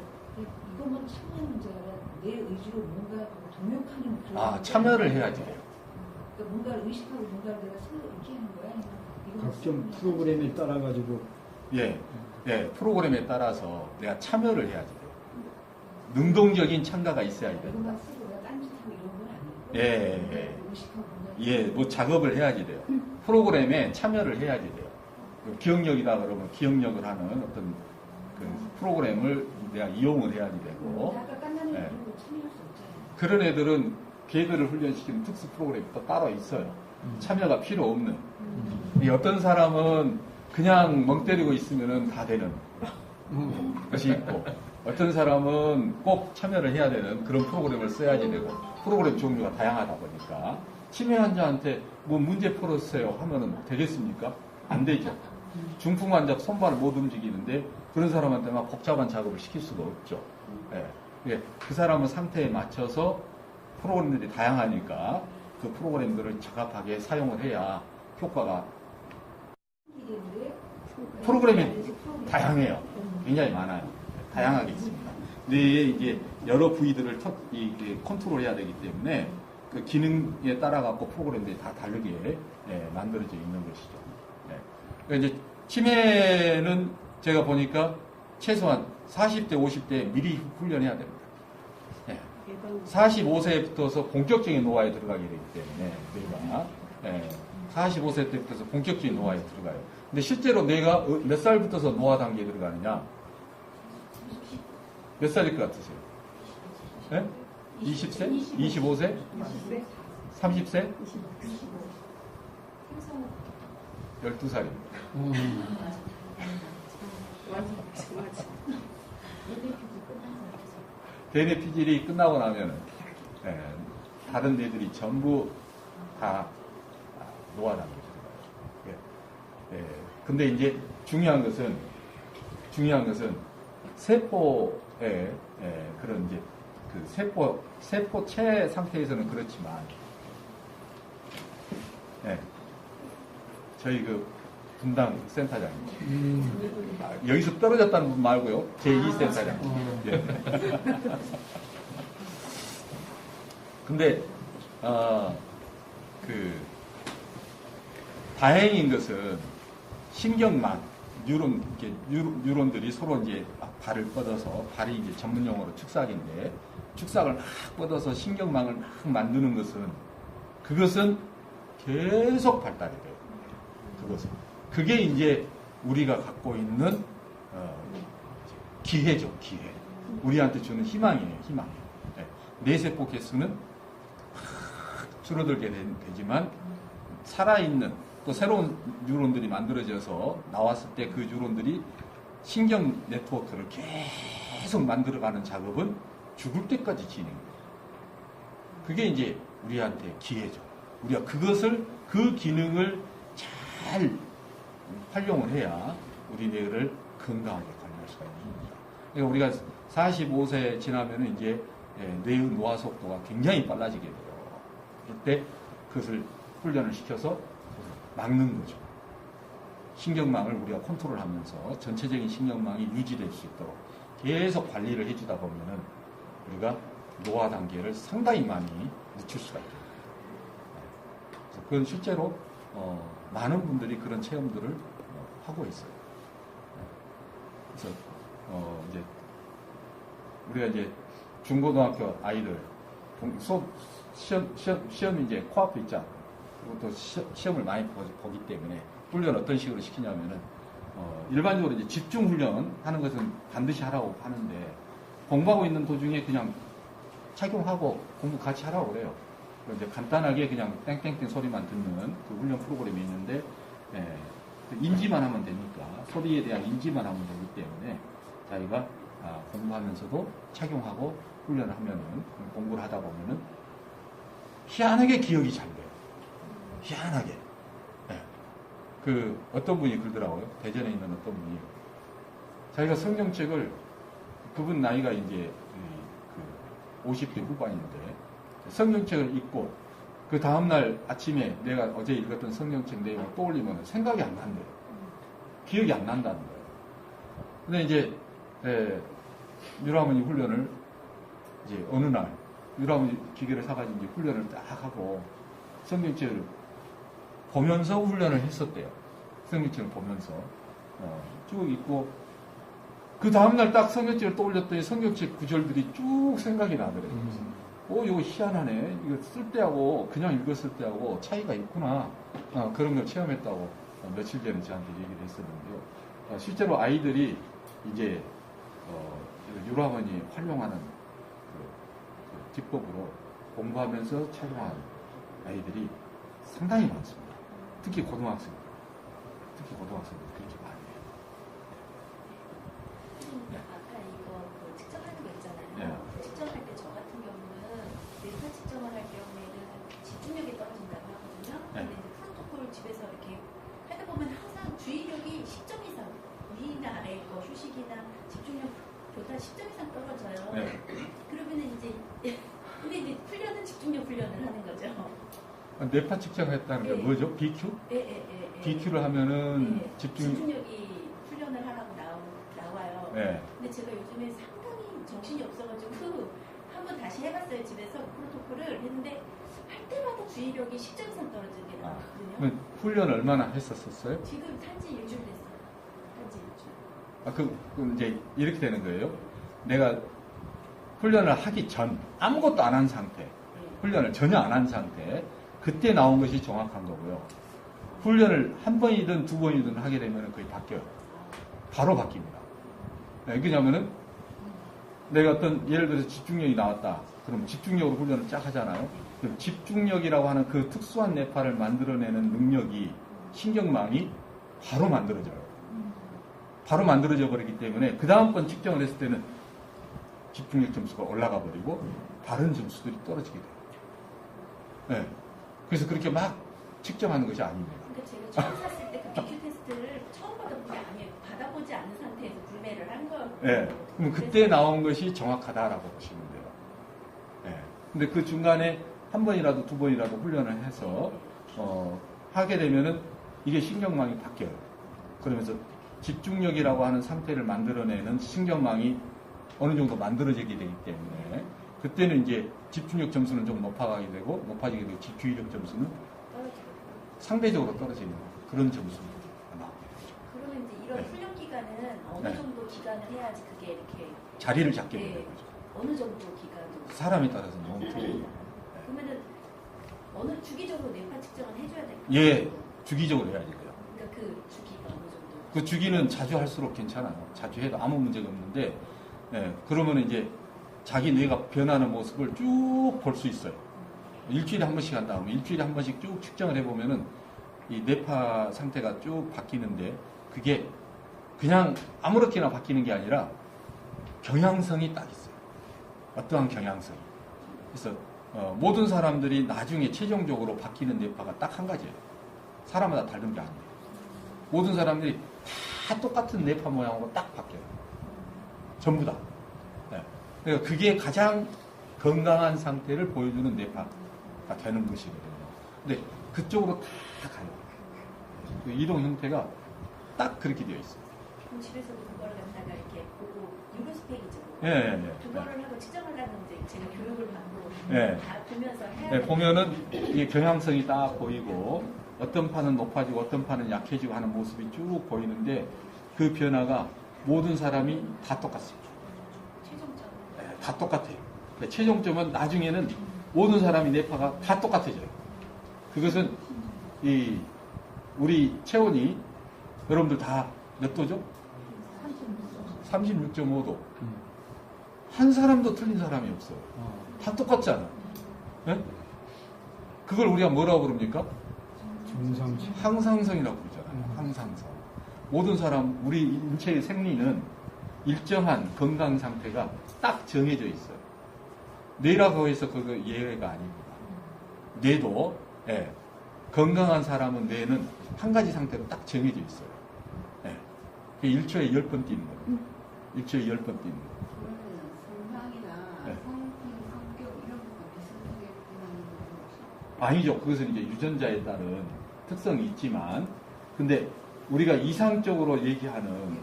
이것만 참여하는 문제가 아니라 내 의지로 뭔가 동역하는 그런 참여를 해야지 돼요. 그러니까 뭔가를 의식하고 뭔가를 내가 스스로 이렇게 하는 거야? 아니면 이거는 각종 프로그램에 따라 가지고 프로그램에 따라서 내가 참여를 해야지 돼요. 능동적인 참가가 있어야 돼요. 이것만 쓰고 내가 딴짓하고 이런 건 아니고 의식하고 뭔가 뭐 작업을 해야지 돼요. 프로그램에 참여를 해야지 돼요. 기억력이다 그러면 기억력을 하는 어떤 그 프로그램을 내가 이용을 해야지 되고, 아까 깐난이 이런 거 참여할 수 없잖아요. 그런 애들은 걔들을 훈련시키는 특수 프로그램이 또 따로 있어요. 참여가 필요 없는. 어떤 사람은 그냥 멍 때리고 있으면 다 되는 것이 있고, 어떤 사람은 꼭 참여를 해야 되는 그런 프로그램을 써야지 되고, 프로그램 종류가 다양하다 보니까 치매 환자한테 뭐 문제 풀었어요 하면은 되겠습니까? 안 되죠. 중풍 환자 손발을 못 움직이는데 그런 사람한테 막 복잡한 작업을 시킬 수가 없죠. 그 사람의 상태에 맞춰서 프로그램들이 다양하니까 그 프로그램들을 적합하게 사용을 해야 효과가. 프로그램이 다양해요. 굉장히 많아요. 다양하게 있습니다. 근데 이제 여러 부위들을 컨트롤해야 되기 때문에 그 기능에 따라 갖고 프로그램들이 다 다르게 만들어져 있는 것이죠. 그러니까 이제 치매는 제가 보니까 최소한 40대, 50대 미리 훈련해야 됩니다. 45세부터서 본격적인 노화에 들어가게 되기 때문에 뇌가 45세 때부터서 본격적인 노화에 들어가요. 근데 실제로 뇌가 몇 살부터서 노화 단계에 들어가느냐? 몇 살일 것 같으세요? 20세? 25세? 30세? 12살입니다. 대뇌 피질이 끝나고 나면 다른 뇌들이 전부 다 노화 단계에 들어가요. 근데 이제 중요한 것은 세포의 그런 이제 그 세포체 상태에서는 그렇지만, 저희 그 분당 센터장님, 여기서 떨어졌다는 분 말고요, 제2센터장. 근데 다행인 것은 신경망, 뉴런들이 서로 이제 발을 뻗어서, 발이 이제 전문 용어로 축삭인데, 축삭을 막 뻗어서 신경망을 막 만드는 것은, 그것은 계속 발달이 돼요. 그게 이제 우리가 갖고 있는 기회죠, 기회. 우리한테 주는 희망이에요, 희망. 뇌세포 개수는 줄어들게 되지만, 살아있는 또 새로운 뉴런들이 만들어져서 나왔을 때 그 뉴런들이 신경 네트워크를 계속 만들어가는 작업은 죽을 때까지 진행돼요. 그게 이제 우리한테 기회죠. 우리가 그 기능을 잘 활용을 해야 우리 뇌를 건강하게 관리할 수가 있는 겁니다. 그러니까 우리가 45세 지나면 이제 뇌의 노화 속도가 굉장히 빨라지게 돼요. 그때 그것을 훈련을 시켜서 막는 거죠. 신경망을 우리가 컨트롤하면서 전체적인 신경망이 유지될 수 있도록 계속 관리를 해주다 보면은 우리가 노화 단계를 상당히 많이 늦출 수가 있죠. 그건 실제로 많은 분들이 그런 체험들을 하고 있어요. 그래서 이제 우리가 이제 중고등학교 아이들 시험 이제 코앞에 있잖아. 그리고 또 시험을 많이 보기 때문에 훈련 어떤 식으로 시키냐면은 일반적으로 이제 집중 훈련 하는 것은 반드시 하라고 하는데, 공부하고 있는 도중에 그냥 착용하고 공부 같이 하라고 그래요. 이제 간단하게 그냥 땡땡땡 소리만 듣는 그 훈련 프로그램이 있는데, 인지만 하면 되니까 소리에 대한 인지만 하면 되기 때문에 자기가 공부하면서도 착용하고 훈련을 하면은 공부를 하다 보면은 희한하게 기억이 잘 돼요. 희한하게. 네. 그 어떤 분이 그러더라고요. 대전에 있는 어떤 분이 자기가 성경책을 그분 나이가 이제 50대 후반인데 성경책을 읽고 그 다음날 아침에 내가 어제 읽었던 성경책 내용을 떠올리면 생각이 안 난대요. 기억이 안 난다는 거예요. 근데 이제 유라머니 훈련을 이제 어느 날 유라머니 기계를 사가지고 이제 훈련을 딱 하고 성경책을 보면서 훈련을 했었대요. 성경책을 보면서 쭉 읽고 그 다음날 딱 성경책을 떠올렸더니 성경책 구절들이 쭉 생각이 나더래요. 이거 희한하네. 이거 쓸 때하고 그냥 읽었을 때하고 차이가 있구나. 그런 걸 체험했다고 며칠 전에 저한테 얘기를 했었는데요. 실제로 아이들이 이제 유라머니 활용하는 그 기법으로 공부하면서 착용하는 아이들이 상당히 많습니다. 특히 고등학생들. 그렇게 많이 해요. 네. 아까 이거 측정하는 거 있잖아요. 네. 측정할 때 저 같은 경우는 뇌파 측정을 할 경우에는 집중력이 떨어진다고 하거든요. 네. 근데 이제 프로토콜을 집에서 이렇게 하다 보면 항상 주의력이 10점 이상, 위나 아래 거 휴식이나 집중력보다 10점 이상 떨어져요. 네. 그러면은 이제 근데 이제 훈련은 집중력 훈련을 하는 거죠. 뇌파 측정했다는 게 네. 뭐죠? BQ? 예. BQ를 하면은 네. 집중력이 훈련을 하라고 나와요. 네. 근데 제가 요즘에 상당히 정신이 없어가지고 한번 다시 해봤어요. 집에서 프로토콜을 했는데 할 때마다 주의력이 10점 이상 떨어지는 게 나왔거든요. 그럼 훈련 얼마나 했었어요? 지금 산지 일주일 됐어요. 산지 일주일. 그럼 이제 이렇게 되는 거예요. 내가 훈련을 하기 전 아무것도 안 한 상태, 네. 훈련을 전혀 안 한 상태, 그때 나온 것이 정확한 거고요. 훈련을 한 번이든 두 번이든 하게 되면 거의 바뀌어요. 바로 바뀝니다. 네, 그냐면은 내가 어떤 예를 들어서 집중력이 나왔다. 그럼 집중력으로 훈련을 쫙 하잖아요. 그럼 집중력이라고 하는 그 특수한 뇌파를 만들어내는 능력이 신경망이 바로 만들어져요. 바로 만들어져 버리기 때문에 그 다음번 측정을 했을 때는 집중력 점수가 올라가 버리고 다른 점수들이 떨어지게 돼요. 네. 그래서 그렇게 막 측정하는 것이 아닙니다. 그러니까 제가 처음 샀을 때 그 BQ 테스트를 처음 받아본 게 아니에요. 받아보지 않은 상태에서 구매를 한 거예요. 네. 그럼 그때 나온 것이 정확하다라고 보시면 돼요. 네. 근데 그 중간에 한 번이라도 두 번이라도 훈련을 해서 하게 되면은 이게 신경망이 바뀌어요. 그러면서 집중력이라고 하는 상태를 만들어내는 신경망이 어느 정도 만들어지게 되기 때문에 그때는 이제 집중력 점수는 좀 높아지게 되고 주의력 점수는 상대적으로 떨어지는 그런 점수가 나오게 되죠. 그러면 이제 이런 네. 훈련 기간은 어느 네. 정도 기간을 해야지 그게 이렇게 자리를 잡게 네. 되는 거죠. 어느 정도 기간도 사람에 따라서 너무 틀려요. 그러면은 어느 주기적으로 뇌파 측정을 해줘야 될까요? 예, 주기적으로 해야 돼요. 그러니까 그 주기가 어느 정도? 그 주기는 자주 할수록 괜찮아요. 자주 해도 아무 문제가 없는데, 그러면 이제 자기 뇌가 변하는 모습을 쭉 볼 수 있어요. 일주일에 한 번씩 한다 하면 일주일에 한 번씩 쭉 측정을 해보면은 이 뇌파 상태가 쭉 바뀌는데 그게 그냥 아무렇게나 바뀌는 게 아니라 경향성이 딱 있어요. 어떠한 경향성이. 그래서 모든 사람들이 나중에 최종적으로 바뀌는 뇌파가 딱 한 가지예요. 사람마다 다른 게 아니에요. 모든 사람들이 다 똑같은 뇌파 모양으로 딱 바뀌어요. 전부 다. 네. 그러니까 그게 가장 건강한 상태를 보여주는 뇌파가 되는 것이거든요. 근데 그쪽으로 다 가요. 그 이동 형태가 딱 그렇게 되어 있어요. 그럼 집에서도 그거를 갖다가 이렇게 보고 유로스펙이죠. 예. 그거를 하고 측정하려면 이제 제가 교육을 받고 네. 다 보면서 해야 네, 돼요. 보면은 이게 경향성이 딱 보이고 어떤 판은 높아지고 어떤 판은 약해지고 하는 모습이 쭉 보이는데 그 변화가 모든 사람이 다 똑같습니다. 최종점. 네, 다 똑같아요. 네, 최종점은 나중에는 모든 사람이 뇌파가 다 똑같아져요. 그것은 우리 체온이 여러분들 다 몇 도죠? 36.5도. 한 사람도 틀린 사람이 없어요. 다 똑같잖아. 네? 그걸 우리가 뭐라고 그럽니까? 정상치. 항상성이라고 그러잖아요. 항상성. 모든 사람, 우리 인체의 생리는 일정한 건강 상태가 딱 정해져 있어요. 뇌라고 해서 그거 예외가 아닙니다. 뇌도, 예, 건강한 사람은 뇌는 한 가지 상태로 딱 정해져 있어요. 예. 1초에 10번 뛰는 거예요. 1초에 10번 뛰는 거예요. 그러면 성향이나 네. 성격 이런 것과 비슷하게 구분하는 건 혹시? 아니죠. 그것은 이제 유전자에 따른 특성이 있지만, 근데 우리가 이상적으로 얘기하는,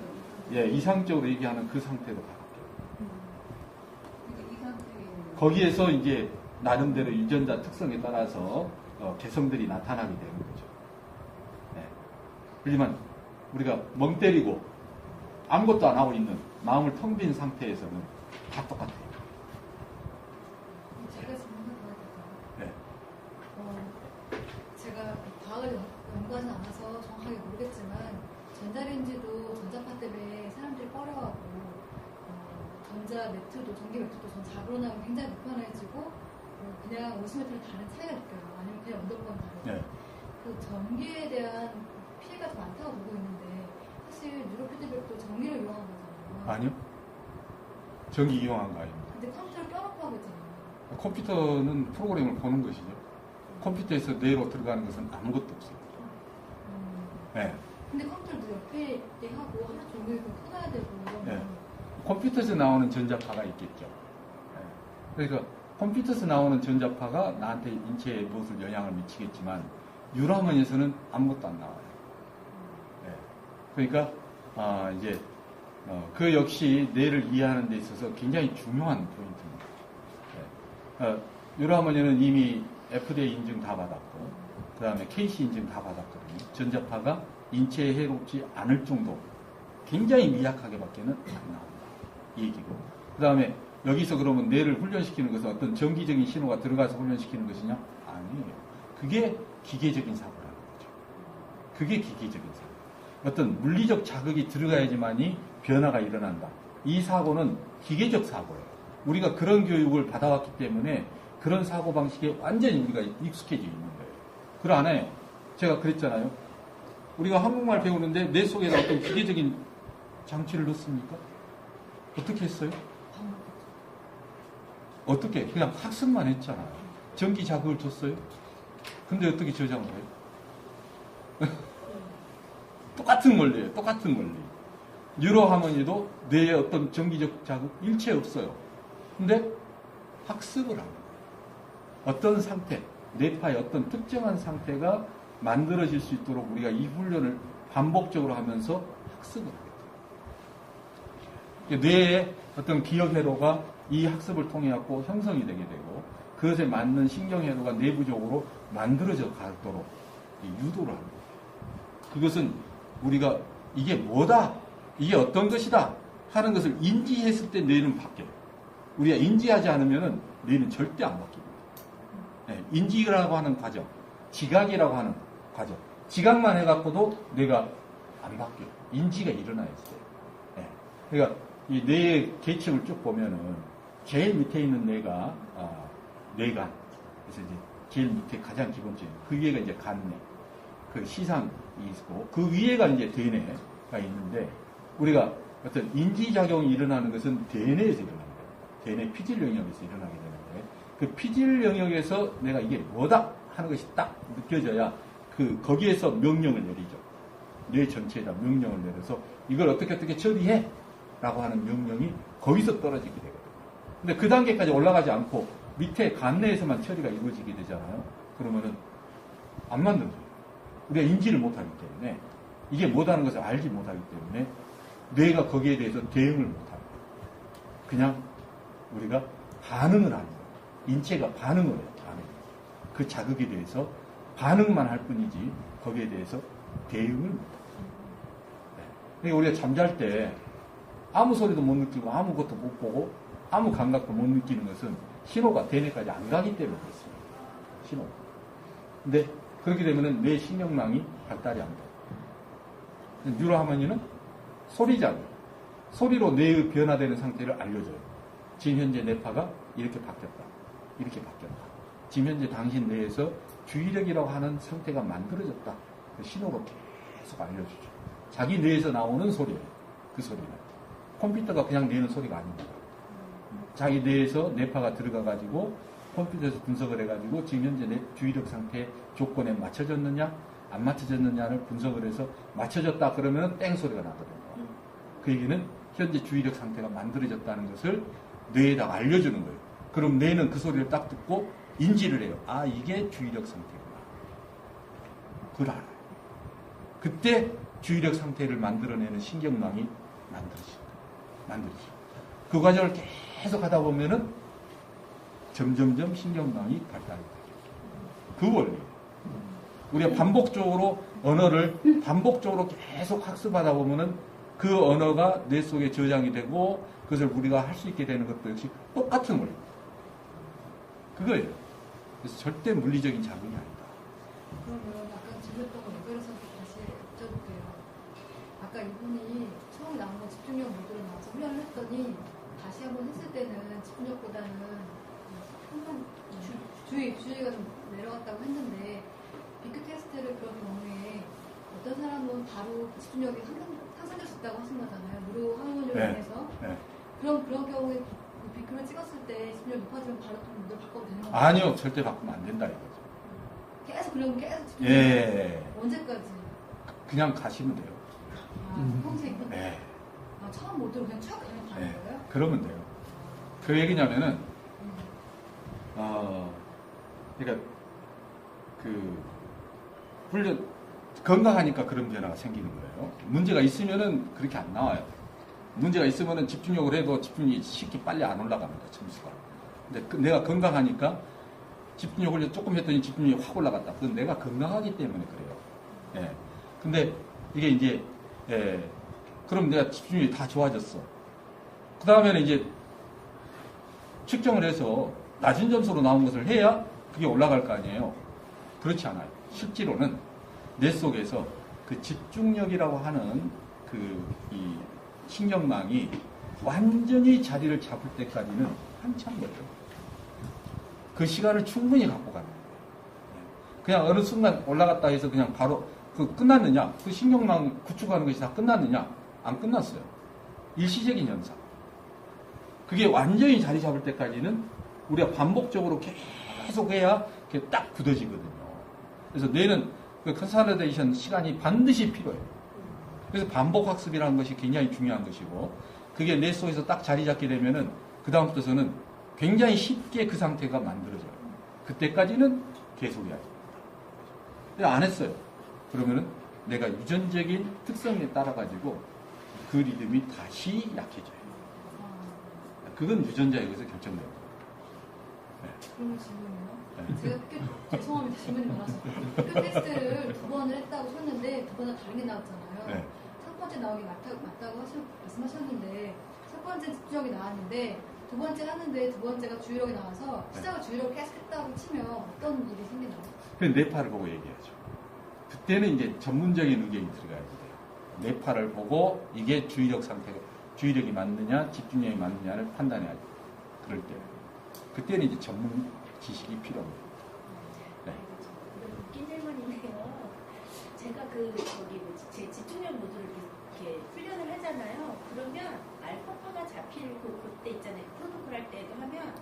예, 이상적으로 얘기하는 그 상태로 바뀌어요. 그러니까 이상적인 거기에서 이제 나름대로 유전자 특성에 따라서 개성들이 나타나게 되는 거죠. 네. 하지만 우리가 멍 때리고 아무것도 안 하고 있는 마음을 텅 빈 상태에서는 다 똑같아요. 제가 질문을 드려야 될까요? 네. 제가 과학을 연구하지 않아서 정확하게 모르겠지만 전자레인지도 전자파 때문에 사람들이 꺼려하고 전자 매트도 전기 매트도 전 잡으러 나면 굉장히 불편해지고 그냥 50m를 다른 차이가 느껴요. 아니면 그냥 언더권 다르고 네. 그 전기에 대한 피해가 더 많다고 보고 있는데 사실 뉴로 피드백도 전기를 이용한 거잖아요. 아니요. 전기 이용한 거 아닙니다. 근데 컴퓨터를 껴놓고 하고 있잖아요. 컴퓨터는 프로그램을 보는 것이죠. 컴퓨터에서 뇌로 들어가는 것은 아무것도 없어요. 네. 근데 컴퓨터도 옆에 하고 하루 종일 끊어야 되고 이러면 네. 컴퓨터에서 나오는 전자파가 있겠죠. 네. 그러니까 컴퓨터에서 나오는 전자파가 나한테 인체에 무엇을 영향을 미치겠지만 유라몬에서는 아무것도 안 나와요. 네. 그러니까 이제 그 역시 뇌를 이해하는 데 있어서 굉장히 중요한 포인트입니다. 네. 유라몬에는 이미 FDA 인증 다 받았고 그 다음에 KC 인증 다 받았거든요. 전자파가 인체에 해롭지 않을 정도 굉장히 미약하게밖에는 안 나옵니다. 이 얘기고. 그 다음에 여기서 그러면 뇌를 훈련시키는 것은 어떤 정기적인 신호가 들어가서 훈련시키는 것이냐? 아니에요. 그게 기계적인 사고라는 거죠. 그게 기계적인 사고. 어떤 물리적 자극이 들어가야지만이 변화가 일어난다. 이 사고는 기계적 사고예요. 우리가 그런 교육을 받아왔기 때문에 그런 사고방식에 완전히 우리가 익숙해져 있는 거예요. 그걸 안 해요. 제가 그랬잖아요. 우리가 한국말 배우는데 뇌 속에다 어떤 기계적인 장치를 넣습니까? 어떻게 했어요? 어떻게? 그냥 학습만 했잖아요. 전기 자극을 줬어요? 근데 어떻게 저장을 해요? 똑같은 원리예요. 똑같은 원리. 뉴로하모니도 뇌에 어떤 전기적 자극 일체 없어요. 근데 학습을 하는 거예요. 어떤 상태, 뇌파의 어떤 특정한 상태가 만들어질 수 있도록 우리가 이 훈련을 반복적으로 하면서 학습을 하게 돼요. 뇌의 어떤 기억 회로가 이 학습을 통해 갖고 형성이 되게 되고 그것에 맞는 신경 회로가 내부적으로 만들어져 가도록 유도를 합니다. 그것은 우리가 이게 뭐다, 이게 어떤 것이다 하는 것을 인지했을 때 뇌는 바뀌어요. 우리가 인지하지 않으면 뇌는 절대 안 바뀝니다. 네, 인지라고 하는 과정, 지각이라고 하는 과정, 지각만 해갖고도 뇌가 안 바뀌어요. 인지가 일어나야 돼요. 네. 그러니까 이 뇌의 계층을 쭉 보면은 제일 밑에 있는 뇌가 뇌간, 그래서 이제 제일 밑에 가장 기본적인 그 위에가 이제 간뇌, 그 시상이 있고 그 위에가 이제 대뇌가 있는데 우리가 어떤 인지작용이 일어나는 것은 대뇌에서 일어납니다. 대뇌 피질 영역에서 일어나게 되는데 그 피질 영역에서 내가 이게 뭐다 하는 것이 딱 느껴져야 거기에서 명령을 내리죠. 뇌 전체에다 명령을 내려서 이걸 어떻게 처리해 라고 하는 명령이 거기서 떨어지게 되거든요. 근데 그 단계까지 올라가지 않고 밑에 간내에서만 처리가 이루어지게 되잖아요. 그러면은 안 만들어져요. 우리가 인지를 못하기 때문에 이게 뭐다는 것을 알지 못하기 때문에 뇌가 거기에 대해서 대응을 못합니다. 그냥 우리가 반응을 하는 거예요. 인체가 반응을 해요. 반응. 그 자극에 대해서 반응만 할 뿐이지 거기에 대해서 대응을 못합니다. 네. 그러니까 우리가 잠잘 때 아무 소리도 못 느끼고 아무것도 못 보고 아무 감각도 못 느끼는 것은 신호가 대뇌까지 안 가기 때문에 그렇습니다. 신호가. 근데 그렇게 되면 뇌 신경망이 발달이 안 돼요. 뉴로하모니는 소리잖아요. 소리로 뇌의 변화되는 상태를 알려줘요. 지금 현재 뇌파가 이렇게 바뀌었다. 이렇게 바뀌었다. 지금 현재 당신 뇌에서 주의력이라고 하는 상태가 만들어졌다. 그 신호로 계속 알려주죠. 자기 뇌에서 나오는 소리예요. 그 소리는. 컴퓨터가 그냥 내는 소리가 아닙니다. 자기 뇌에서 뇌파가 들어가가지고 컴퓨터에서 분석을 해가지고 지금 현재 내 주의력 상태 조건에 맞춰졌느냐 안 맞춰졌느냐를 분석을 해서 맞춰졌다 그러면 땡 소리가 나거든요. 그 얘기는 현재 주의력 상태가 만들어졌다는 것을 뇌에다가 알려주는 거예요. 그럼 뇌는 그 소리를 딱 듣고 인지를 해요. 아, 이게 주의력 상태구나. 그걸 알아요. 그때 주의력 상태를 만들어내는 신경망이 만들어지죠. 그 과정을 계속 하다 보면은 점점점 신경망이 발달이 되죠. 그 원리예요. 우리가 반복적으로 언어를 반복적으로 계속 학습하다 보면은 그 언어가 뇌 속에 저장이 되고 그것을 우리가 할 수 있게 되는 것도 역시 똑같은 원리입니다. 그거예요. 그래서 절대 물리적인 자극이 아니다. 그러면 아까 질렸던 거 연결해서 다시 여쭤볼게요. 아까 이분이 처음 나온 거 집중력 모드로 나와서 훈련을 했더니 다시 한번 했을 때는 집중력보다는 항상 주의가 좀 내려갔다고 했는데 비크 테스트를 그런 경우에 어떤 사람은 바로 집중력이 상승될 수 있다고 하신 거잖아요. 무료 항문을 인해서. 네. 그런 경우에 비크를 찍었을 때 집중력이 높아지면 바로 또 모드를 바꿔도 되는 거예요? 아니요, 절대 바꾸면 안 된다 이거죠. 그러면 계속 집중력. 예. 언제까지? 그냥 가시면 돼요. 평생? 네. 처음 모드로 그냥 쭉 가는 네. 거예요? 그러면 돼요. 그 얘기냐면은, 그러니까, 훈련, 건강하니까 그런 변화가 생기는 거예요. 문제가 있으면은 그렇게 안 나와요. 문제가 있으면은 집중력을 해도 집중이 쉽게 빨리 안 올라갑니다, 점수가. 근데 내가 건강하니까 집중력 훈련 조금 했더니 집중력이 확 올라갔다. 그건 내가 건강하기 때문에 그래요. 예. 근데 이게 이제, 그럼 내가 집중력이 다 좋아졌어. 그 다음에는 이제 측정을 해서 낮은 점수로 나온 것을 해야 그게 올라갈 거 아니에요. 그렇지 않아요. 실제로는 뇌 속에서 그 집중력이라고 하는 이 신경망이 완전히 자리를 잡을 때까지는 한참 걸려요. 그 시간을 충분히 갖고 가는 거예요. 그냥 어느 순간 올라갔다 해서 그냥 바로 끝났느냐? 그 신경망 구축하는 것이 다 끝났느냐? 안 끝났어요. 일시적인 현상. 그게 완전히 자리 잡을 때까지는 우리가 반복적으로 계속 해야 그게 딱 굳어지거든요. 그래서 뇌는 그 컨설리데이션 시간이 반드시 필요해요. 그래서 반복 학습이라는 것이 굉장히 중요한 것이고, 그게 뇌 속에서 딱 자리 잡게 되면은 그다음부터서는 굉장히 쉽게 그 상태가 만들어져요. 그때까지는 계속 해야 됩니다. 안 했어요. 그러면은 내가 유전적인 특성에 따라 가지고 그 리듬이 다시 약해져요. 그건 유전자에 의해서 결정돼요. 그런 질문이요? 제가 죄송합니다. 질문이 많아서. 비크 테스트를 2번을 했다고 하셨는데 2번은 다른 게 나왔잖아요. 네. 첫 번째 나오기 맞다고 말씀하셨는데 첫 번째 집중력이 나왔는데 두 번째 하는데 두 번째가 주의력이 나와서 시작을 주의력을 계속 했다고 치면 어떤 일이 생기나요? 그래서 뇌파를 보고 얘기하죠. 그때는 이제 전문적인 의견이 들어가야 돼요. 뇌파를 보고 이게 주의력이 맞느냐, 집중력이 맞느냐를 판단해야 돼요. 그럴 때. 그때는 이제 전문 지식이 필요합니다. 네. 웃긴 질문인데요. 제가 제 집중력 모드를 이렇게 훈련을 하잖아요. 그러면 알파파가 잡힐 그때 있잖아요. 프로토콜 할 때도 하면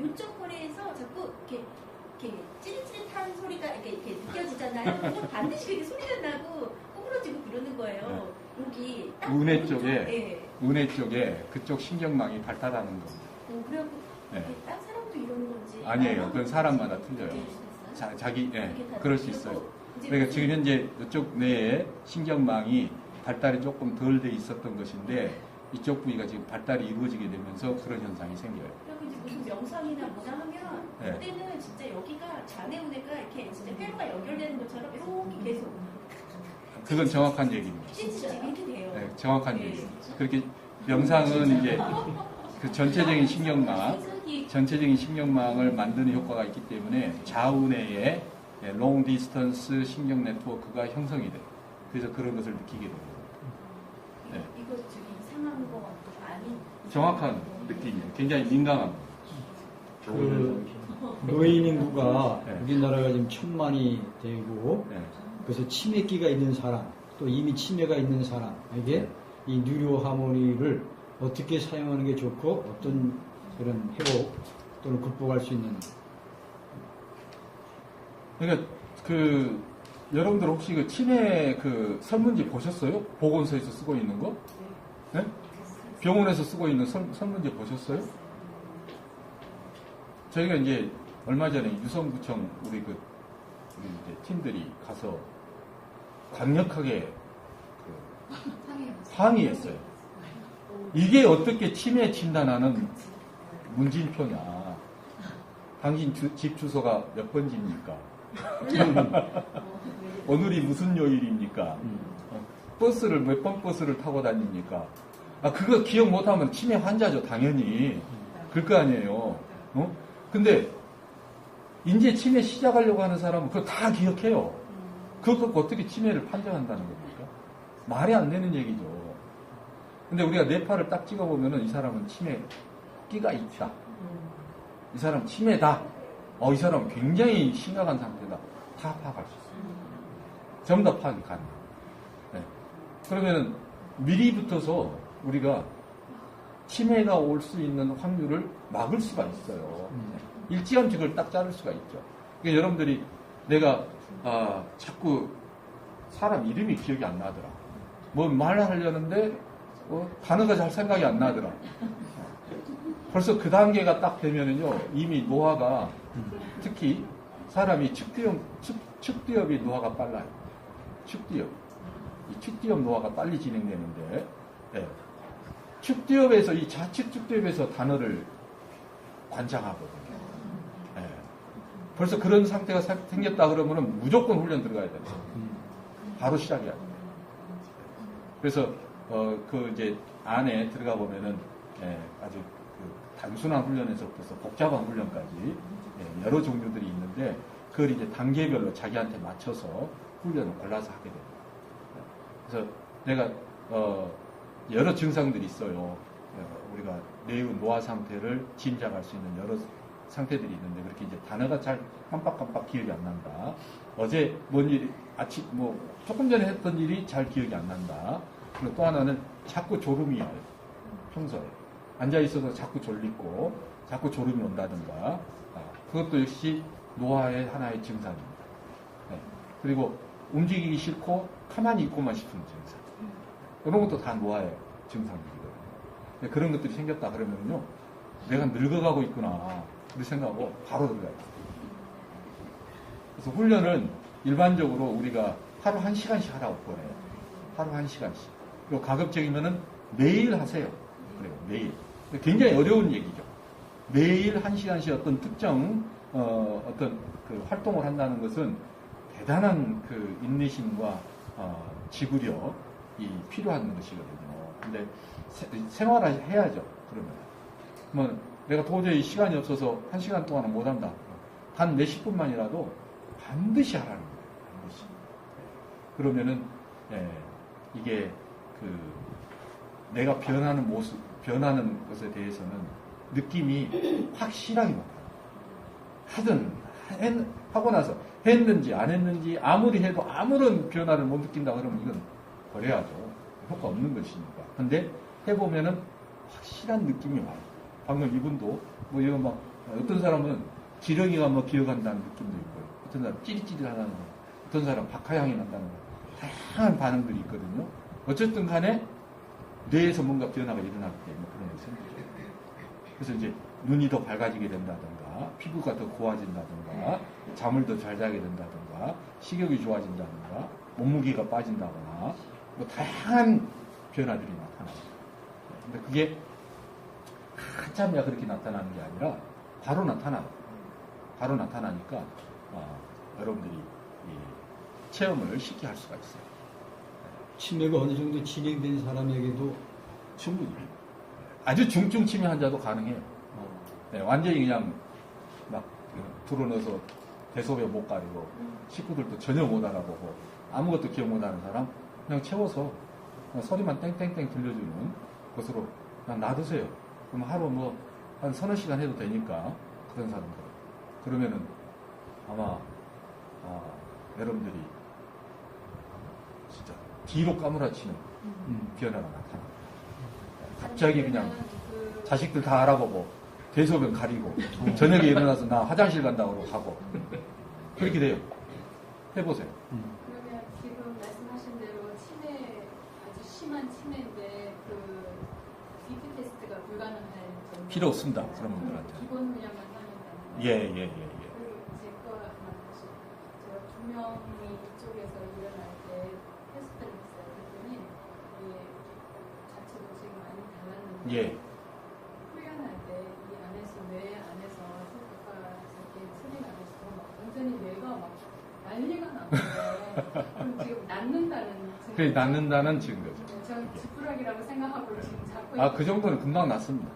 요쪽 거리에서 자꾸 이렇게 찌릿찌릿한 소리가 이렇게 느껴지잖아요. 그럼 반드시 그게 소리가 나고 구부러지고 그러는 거예요. 여기 딱 운해 쪽에, 네. 운해 쪽에 그쪽 신경망이 발달하는 겁니다. 그래갖고 네. 딴 사람도 이러는 건지 아니에요. 그건 사람마다 틀려요. 그럴 수 있어요. 그러니까 지금 현재 이쪽 뇌에 신경망이 발달이 조금 덜 돼 있었던 것인데 이쪽 부위가 지금 발달이 이루어지게 되면서 그런 현상이 생겨요. 그리고 이제 무슨 명상이나 뭐나 하면 네. 그때는 진짜 여기가 좌뇌우뇌가 이렇게 진짜 폐로가 연결되는 것처럼 이렇게 계속 그건 정확한 얘기입니다. 찌릿찌릿 이렇게 돼요. 네, 정확한 네. 얘기입니다. 그렇게 명상은 이제 그 전체적인 신경망을 만드는 효과가 있기 때문에 좌우뇌에 롱 디스턴스 신경 네트워크가 형성이 돼요. 그래서 그런 것을 느끼게 됩니다. 네. 이거 저기 이상한 거 아닌 정확한 느낌이에요. 굉장히 민감합니다. 그 노인 인구가 네. 우리나라가 지금 1,000만이 되고 네. 그래서 치매기가 있는 사람 또 이미 치매가 있는 사람에게 이 뉴로 하모니를 어떻게 사용하는 게 좋고 어떤 그런 회복 또는 극복할 수 있는. 그러니까 여러분들 혹시 그 치매 그 설문지 보셨어요? 보건소에서 쓰고 있는 거? 네? 병원에서 쓰고 있는 설문지 보셨어요? 저희가 이제 얼마 전에 유성구청 우리 이제 팀들이 가서 강력하게 항의했어요. 이게 어떻게 치매 진단하는 문진표냐? 당신 집 주소가 몇 번지입니까? 오늘이 무슨 요일입니까? 버스를 몇 번 버스를 타고 다닙니까? 그거 기억 못하면 치매 환자죠, 당연히. 그럴 거 아니에요. 근데 이제 치매 시작하려고 하는 사람은 그거 다 기억해요. 그거 어떻게 치매를 판정한다는 겁니까? 말이 안 되는 얘기죠. 근데 우리가 뇌파를 딱 찍어보면은 이 사람은 치매 끼가 있다. 이 사람 치매다. 이 사람은 굉장히 심각한 상태다. 다 파악할 수 있어요. 전부 다 파악이 가능해요. 네. 그러면은 미리부터서 우리가 치매가 올 수 있는 확률을 막을 수가 있어요. 일찌감치 그걸 딱 자를 수가 있죠. 그러니까 여러분들이 내가 자꾸 사람 이름이 기억이 안 나더라. 뭐 말하려는데 단어가 잘 생각이 안 나더라. 벌써 그 단계가 딱 되면은요, 이미 노화가, 특히 사람이 축두엽이 노화가 빨라요. 축두엽. 이 축두엽 노화가 빨리 진행되는데, 네. 축두엽에서, 이 좌측 축두엽에서 단어를 관장하거든요. 네. 벌써 그런 상태가 생겼다 그러면은 무조건 훈련 들어가야 돼요. 바로 시작이야. 그래서, 이제 안에 들어가 보면은, 아주 단순한 훈련에서부터 복잡한 훈련까지 여러 종류들이 있는데 그걸 이제 단계별로 자기한테 맞춰서 훈련을 골라서 하게 됩니다. 그래서 내가 여러 증상들이 있어요. 우리가 뇌의 노화 상태를 짐작할 수 있는 여러 상태들이 있는데 그렇게 이제 단어가 잘 깜빡깜빡 기억이 안 난다. 어제 뭔 일이 아침 조금 전에 했던 일이 잘 기억이 안 난다. 그리고 또 하나는 자꾸 졸음이 와요. 평소에. 앉아있어서 자꾸 졸리고 자꾸 졸음이 온다든가 그것도 역시 노화의 하나의 증상입니다. 네. 그리고 움직이기 싫고 가만히 있고만 싶은 증상 이런 것도 다 노화의 증상이거든요. 네. 그런 것들이 생겼다 그러면요 내가 늙어가고 있구나 그렇게 생각하고 바로 들어가요. 그래서 훈련은 일반적으로 우리가 하루 1시간씩 하라고 그래요. 하루 1시간씩. 그리고 가급적이면은 매일 하세요. 그래요. 매일. 굉장히 어려운 얘기죠. 매일 1시간씩 어떤 특정 어떤 그 활동을 한다는 것은 대단한 그 인내심과 지구력이 필요한 것이거든요. 근데 생활을 해야죠. 그러면 뭐 내가 도저히 시간이 없어서 1시간 동안은 못 한다. 단 몇십 분만이라도 반드시 하라는 거예요. 반드시. 그러면은 이게 그 내가 변하는 모습, 변하는 것에 대해서는 느낌이 확실하게 나타나요. 하고 나서 했는지 안 했는지 아무리 해도 아무런 변화를 못 느낀다 그러면 이건 버려야죠. 효과 없는 것이니까. 근데 해보면은 확실한 느낌이 와요. 방금 이분도 뭐 이런 막 어떤 사람은 기러기가 뭐 기억한다는 느낌도 있고요. 어떤 사람 찌릿찌릿하다는 거, 어떤 사람 박하향이 난다는 거. 다양한 반응들이 있거든요. 어쨌든 간에 뇌에서 뭔가 변화가 일어나기 때문에 그런 것이 생기죠. 그래서 이제 눈이 더 밝아지게 된다든가, 피부가 더 고와진다든가, 잠을 더 잘 자게 된다든가, 식욕이 좋아진다든가, 몸무게가 빠진다거나, 뭐 다양한 변화들이 나타납니다. 근데 그게 한참이야 그렇게 나타나는 게 아니라 바로 나타나요. 바로 나타나니까 여러분들이 이 체험을 쉽게 할 수가 있어요. 치매가 어느 정도 진행된 사람에게도 충분히 아주 중증 치매 환자도 가능해요. 네, 완전히 그냥 막 들어넣어서 대소변 못 가리고 식구들도 전혀 못 알아보고 아무것도 기억 못하는 사람 그냥 채워서 그냥 소리만 땡땡땡 들려주는 것으로 그냥 놔두세요. 그럼 하루 뭐 한 서너 시간 해도 되니까 그런 사람들 그러면은 아마 여러분들이 진짜 뒤로 까무라치는 변화가 나타납니다. 갑자기 그냥 자식들 다 알아보고 대소변 가리고 저녁에 일어나서 나 화장실 간다고 가고 그렇게 돼요. 해보세요. 그러면 지금 말씀하신 대로 치매, 아주 심한 치매인데 그 BP 테스트가 불가능한 정도. 필요 없습니다. 그런 분들한테. 기본 훈련만 하면 예. 그리고 제가 제가 두 명이 이쪽에서 일어날 때 테스트를 했어요. 그랬더니 이게 자체도 지금 많이 달랐는데 예. 훈련할 때 이 안에서 뇌 안에서 혈관 이렇게 소리 나면서 막 완전히 뇌가 막 난리가 나는 거예요. 그럼 지금 낫는다는 그래, 낫는다는 증거죠. 저는 지푸라기라고 생각하고 지금 잡고 아, 그 정도는 금방 낫습니다.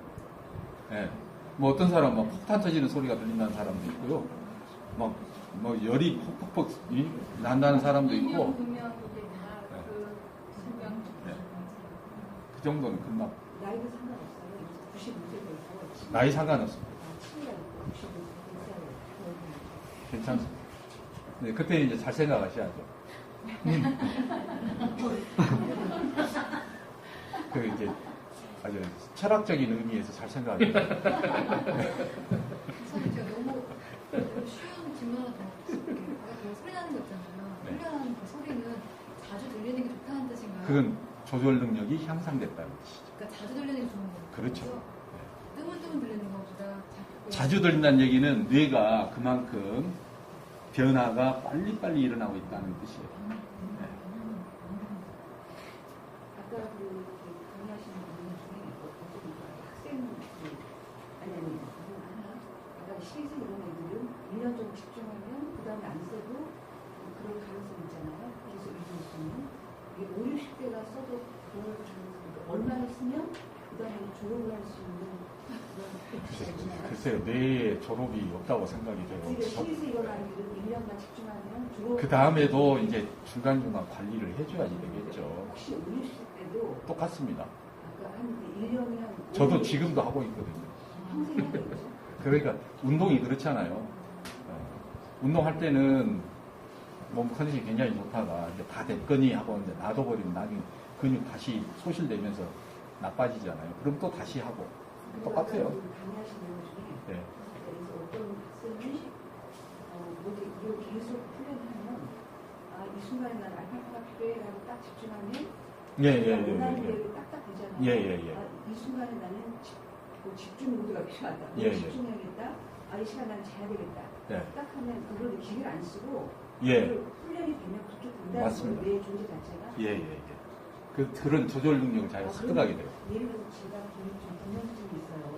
예. 뭐 어떤 사람은 막 폭탄 터지는 소리가 들린다는 사람도 있고요. 뭐 열이 퍽퍽퍽 난다는 사람도 있고. 분명 이게 다그 신경 네. 그 정도는 금방. 나이도 상관없어요. 95세가 있고 나이 상관없습니다. 치매가 있고 95세 괜찮습니다. 네, 그때 이제 잘 생각하셔야죠. 그 이제 아주 철학적인 의미에서 잘 생각하죠. 사실 제가 너무 쉬운 질문 하나 더 드릴게요. 아까 그 소리 나는 거 있잖아요. 네. 훈련하는 그 소리는 자주 들리는 게 좋다는 뜻인가요? 그건 조절 능력이 향상됐다는 뜻이죠. 그러니까 자주 들리는 게 좋은 거예요. 그렇죠. 뜨문뜨문 들리는 것보다 자주 들린다는 얘기는 뇌가 그만큼 변화가 빨리빨리 일어나고 있다는 뜻이에요. 아까 그 강의하시는 분 중에 어떤 학생 아니 하나 아까 시에서 이런 애들은 1년 정도 집중하면 그 다음에 안 써도 그럴 가능성이 있잖아요. 계속 잊을 수 있는 이게 5, 60대가 써도 그걸 얼마나 쓰면 그 다음에 졸업을 할 수 있는 글쎄요, 뇌에 졸업이 없다고 생각이 그러니까 돼요. 시에서 일어나는 일은 1년만 집중하면 졸업 그 다음에도 이제 중간중간 관리를 해줘야지 되겠죠. 혹시 5, 60대도 똑같습니다. 아까 한 1년에 한 저도 지금도 하고 있거든요. 평생 해야 되죠. 그러니까 운동이 그렇잖아요. 운동할 때는 몸 컨디션이 굉장히 좋다가 이제 다 됐거니 하고 이제 놔둬버리면 나중에 근육 다시 소실되면서 나빠지잖아요. 그럼 또 다시 하고 똑같아요. 강의하신 내용 중에 예. 그래서 어떤 학생이 뭐지 이걸 계속 훈련하면 이 순간에 난 알파파가 필요해라고 딱 집중하면 예. 원하는 대로 딱딱 되잖아요. 예. 이 순간에 나는 집중 모드가 필요하다. 예. 집중해야겠다. 이 시간 나는 자야 되겠다. 예. 딱 하면 그걸 기계를 안 쓰고 예. 그걸 훈련이 되면 그렇게 된다는 맞습니다. 거예요. 내 존재 자체가. 예. 그런 조절 능력을 잘 습득하게 돼요. 예를 들어서 제가 개인적인 불면증이 있어요.